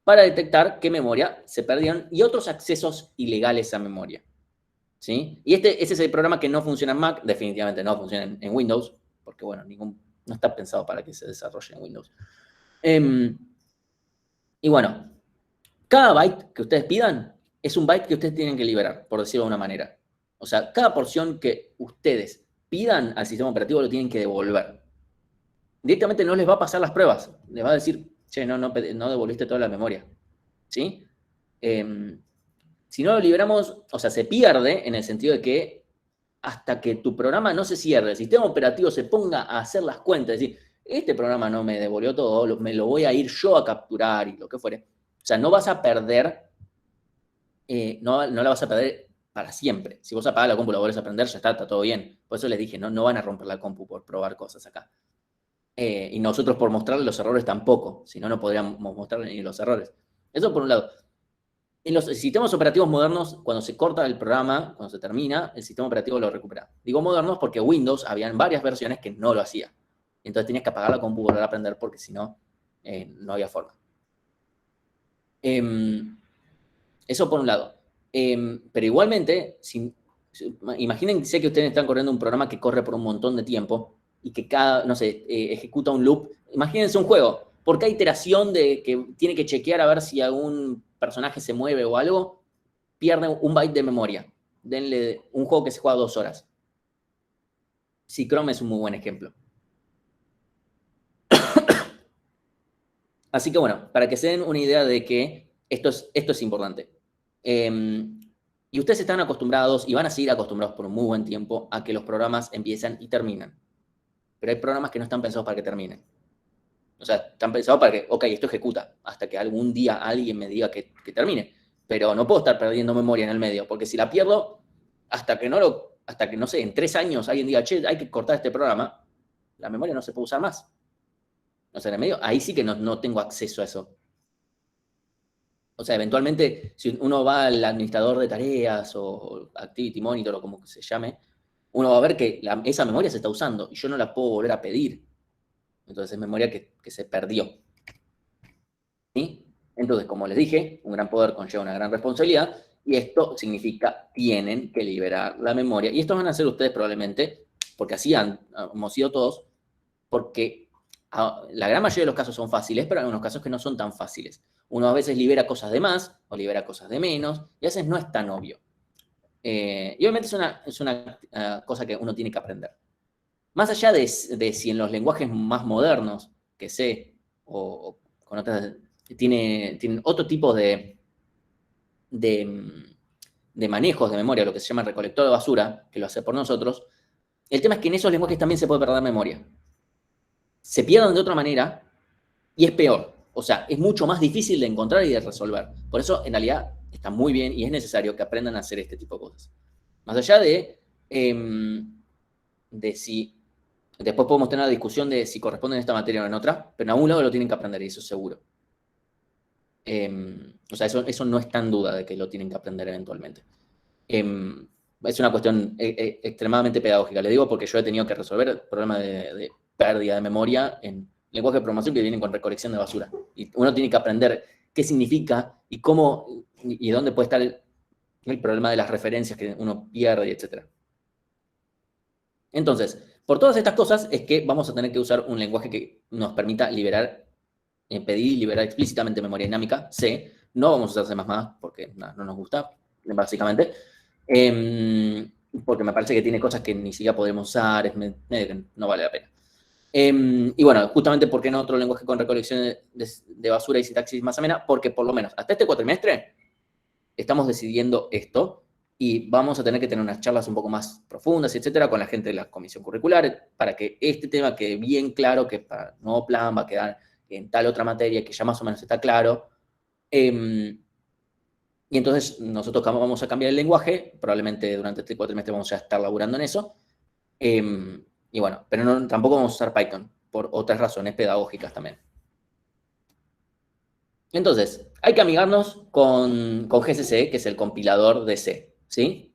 para detectar qué memoria se perdieron y otros accesos ilegales a memoria. ¿Sí? Y ese es el programa que no funciona en Mac, definitivamente no funciona en Windows, porque bueno, no está pensado para que se desarrolle en Windows. Y bueno, cada byte que ustedes pidan es un byte que ustedes tienen que liberar, por decirlo de una manera. O sea, cada porción que ustedes pidan al sistema operativo lo tienen que devolver. Directamente no les va a pasar las pruebas, les va a decir, che, no devolviste toda la memoria. ¿Sí? Si no lo liberamos, o sea, se pierde en el sentido de que hasta que tu programa no se cierre, el sistema operativo se ponga a hacer las cuentas, es decir, este programa no me devolvió todo, me lo voy a ir yo a capturar y lo que fuere. O sea, no vas a perder, no la vas a perder para siempre. Si vos apagás la compu y la volvés a prender, ya está todo bien. Por eso les dije, no van a romper la compu por probar cosas acá. Y nosotros por mostrarles los errores tampoco, si no, no podríamos mostrarles ni los errores. Eso por un lado. En los sistemas operativos modernos, cuando se corta el programa, cuando se termina, el sistema operativo lo recupera. Digo modernos porque Windows habían varias versiones que no lo hacía. Entonces tenías que apagar la compu y volver a prender porque si no, no había forma. Eso por un lado. Pero igualmente, imagínense que ustedes están corriendo un programa que corre por un montón de tiempo y que ejecuta un loop. Imagínense un juego. Por cada iteración de que tiene que chequear a ver si algún personaje se mueve o algo, pierde un byte de memoria. Denle un juego que se juega 2 horas. Sí, Chrome es un muy buen ejemplo. Así que bueno, para que se den una idea de que esto es importante. Y ustedes están acostumbrados y van a seguir acostumbrados por un muy buen tiempo a que los programas empiezan y terminan. Pero hay programas que no están pensados para que terminen. O sea, están pensados para que, ok, esto ejecuta, hasta que algún día alguien me diga que termine. Pero no puedo estar perdiendo memoria en el medio, porque si la pierdo, hasta que no sé, en 3 años alguien diga, che, hay que cortar este programa, la memoria no se puede usar más. O sea, en el medio, ahí sí que no tengo acceso a eso. O sea, eventualmente, si uno va al administrador de tareas o Activity Monitor o como se llame, uno va a ver que esa memoria se está usando y yo no la puedo volver a pedir. Entonces es memoria que se perdió. ¿Sí? Entonces, como les dije, un gran poder conlleva una gran responsabilidad y esto significa tienen que liberar la memoria. Y esto van a hacer ustedes probablemente, porque así hemos sido todos, porque La gran mayoría de los casos son fáciles, pero hay algunos casos que no son tan fáciles. Uno a veces libera cosas de más o libera cosas de menos, y a veces no es tan obvio. Y obviamente es una cosa que uno tiene que aprender. Más allá de si en los lenguajes más modernos, que C o con otras, tienen otro tipo de manejos de memoria, lo que se llama recolector de basura, que lo hace por nosotros, el tema es que en esos lenguajes también se puede perder memoria. Se pierden de otra manera y es peor. O sea, es mucho más difícil de encontrar y de resolver. Por eso, en realidad, está muy bien y es necesario que aprendan a hacer este tipo de cosas. Más allá de si... Después podemos tener la discusión de si corresponden a esta materia o en otra, pero en algún lado lo tienen que aprender y eso es seguro. O sea, eso no está en duda de que lo tienen que aprender eventualmente. Es una cuestión extremadamente pedagógica. Le digo porque yo he tenido que resolver problemas de pérdida de memoria en lenguajes de programación que vienen con recolección de basura. Y uno tiene que aprender qué significa y cómo y dónde puede estar el problema de las referencias que uno pierde, etc. Entonces, por todas estas cosas es que vamos a tener que usar un lenguaje que nos permita liberar, pedir y liberar explícitamente memoria dinámica, C. No vamos a usar C++ porque no nos gusta, básicamente. Porque me parece que tiene cosas que ni siquiera podemos usar, no vale la pena. Y bueno, justamente porque no otro lenguaje con recolección de basura y sintaxis más amena, porque por lo menos hasta este cuatrimestre estamos decidiendo esto y vamos a tener que tener unas charlas un poco más profundas, etcétera, con la gente de la comisión curricular para que este tema quede bien claro, que para el nuevo plan va a quedar en tal otra materia que ya más o menos está claro. Y entonces nosotros vamos a cambiar el lenguaje, probablemente durante este cuatrimestre vamos a estar laburando en eso. Y bueno, pero tampoco vamos a usar Python, por otras razones pedagógicas también. Entonces, hay que amigarnos con GCC, que es el compilador de C, ¿sí?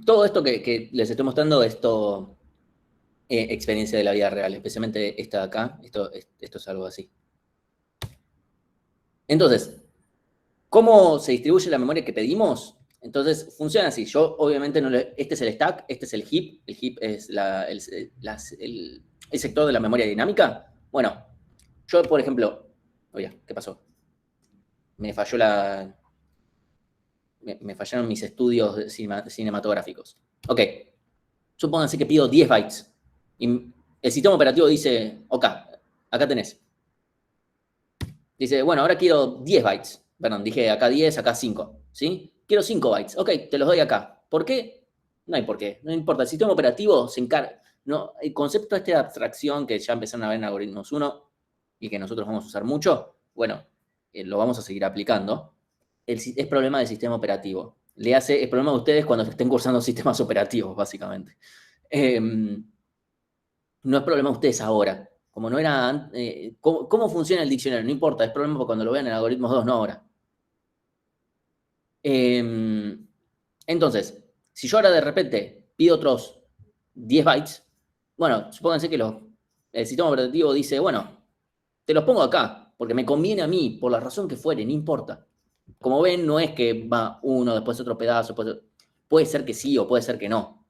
Todo esto que les estoy mostrando es todo experiencia de la vida real, especialmente esta de acá, esto es algo así. Entonces, ¿cómo se distribuye la memoria que pedimos? Entonces, funciona así. Yo, obviamente, este es el stack, este es el heap. El heap es el sector de la memoria dinámica. Bueno, yo, por ejemplo... Oye, ¿qué pasó? Me fallaron mis estudios cinematográficos. Ok. Supónganse que pido 10 bytes. Y el sistema operativo dice, ok, acá tenés. Dice, bueno, ahora quiero 10 bytes. Perdón, dije acá 10, acá 5. ¿Sí? Quiero 5 bytes. Ok, te los doy acá. ¿Por qué? No hay por qué. No importa. El sistema operativo se encarga. No, el concepto de abstracción que ya empezaron a ver en Algoritmos 1 y que nosotros vamos a usar mucho, bueno, lo vamos a seguir aplicando. Es problema del sistema operativo. Es problema de ustedes cuando estén cursando sistemas operativos, básicamente. No es problema de ustedes ahora. Como no era... ¿cómo funciona el diccionario? No importa, es problema cuando lo vean en Algoritmos 2, no ahora. Entonces, si yo ahora de repente pido otros 10 bytes, bueno, supónganse que el sistema operativo dice, bueno, te los pongo acá, porque me conviene a mí, por la razón que fuere, no importa. Como ven, no es que va uno, después otro pedazo, puede ser que sí o puede ser que no.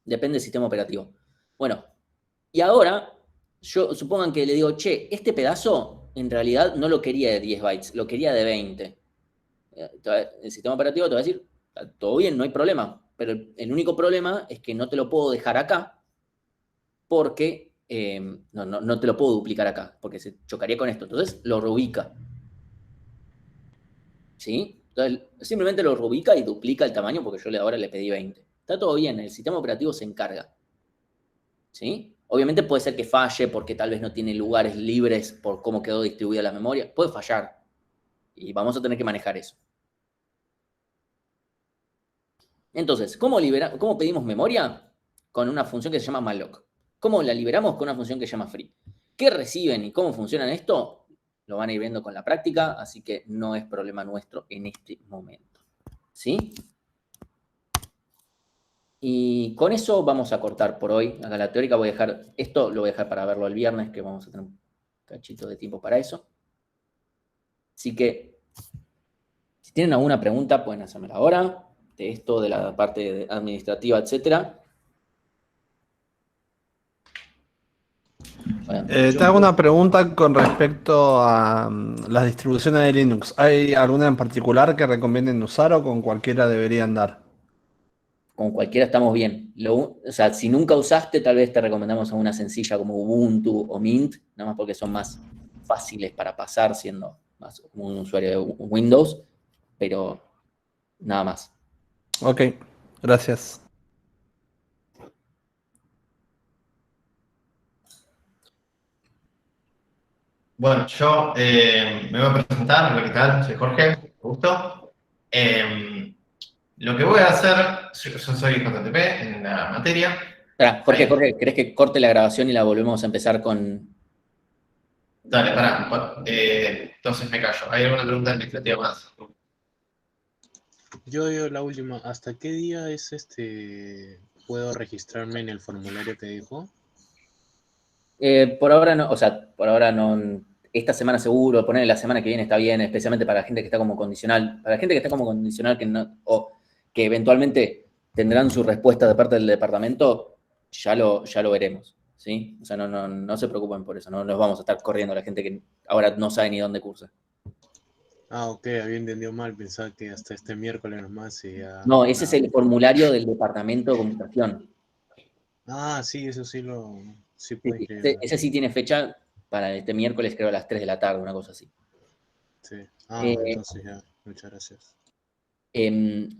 Depende del sistema operativo. Bueno, y ahora, supongan que le digo, che, este pedazo en realidad no lo quería de 10 bytes, lo quería de 20. El sistema operativo te va a decir, todo bien, no hay problema, pero el único problema es que no te lo puedo dejar acá porque no te lo puedo duplicar acá, porque se chocaría con esto. Entonces lo reubica. ¿Sí? Entonces simplemente lo reubica y duplica el tamaño porque yo ahora le pedí 20. Está todo bien, el sistema operativo se encarga. ¿Sí? Obviamente puede ser que falle porque tal vez no tiene lugares libres por cómo quedó distribuida la memoria. Puede fallar. Y vamos a tener que manejar eso. Entonces, ¿cómo pedimos memoria? Con una función que se llama malloc. ¿Cómo la liberamos? Con una función que se llama free. ¿Qué reciben y cómo funciona esto? Lo van a ir viendo con la práctica, así que no es problema nuestro en este momento. ¿Sí? Y con eso vamos a cortar por hoy. Acá la teórica voy a dejar, esto lo voy a dejar para verlo el viernes, que vamos a tener un cachito de tiempo para eso. Así que Si tienen alguna pregunta, pueden hacérmela ahora, de esto, de la parte administrativa, etcétera. Bueno, Te hago una pregunta con respecto a las distribuciones de Linux. ¿Hay alguna en particular que recomienden usar o con cualquiera deberían dar? con cualquiera estamos bien. O sea, si nunca usaste, tal vez te recomendamos una sencilla como Ubuntu o Mint, nada más porque son más fáciles para pasar siendo más un usuario de Windows, pero nada más. Ok, gracias. Bueno, yo me voy a presentar. Hola, ¿qué tal? Soy Jorge, mucho gusto. Lo que voy a hacer, yo soy JTP en la materia. Espera, Jorge, ¿querés que corte la grabación y la volvemos a empezar con...? Dale, pará. Entonces me callo. ¿Hay alguna pregunta administrativa más? Yo la última. ¿Hasta qué día puedo registrarme en el formulario que dijo? Por ahora no, o sea, por ahora no, esta semana seguro, poner la semana que viene está bien, especialmente para la gente que está como condicional. Para la gente que está como condicional o que eventualmente tendrán su respuesta de parte del departamento, ya lo veremos, ¿sí? O sea, no se preocupen por eso, no nos vamos a estar corriendo a la gente que ahora no sabe ni dónde cursa. Ah, ok, había entendido mal, pensaba que hasta este miércoles nomás y ya... No, ese es el formulario del departamento de computación. Ah, sí, eso sí sí puedo Sí, inscribirme. ese sí tiene fecha para este miércoles, creo a las 3 de la tarde, una cosa así. Sí. Ah, entonces ya, muchas gracias.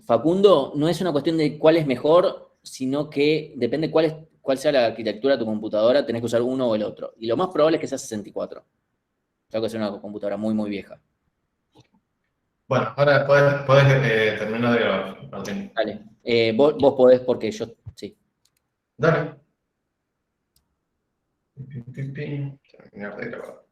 Facundo, no es una cuestión de cuál es mejor, sino que depende cuál sea la arquitectura de tu computadora, tenés que usar uno o el otro. Y lo más probable es que sea 64. Tengo que ser una computadora muy, muy vieja. Bueno, ahora podés terminar de grabar, Martín. Dale. Vos podés porque yo... Sí. Dale. Terminar de grabar.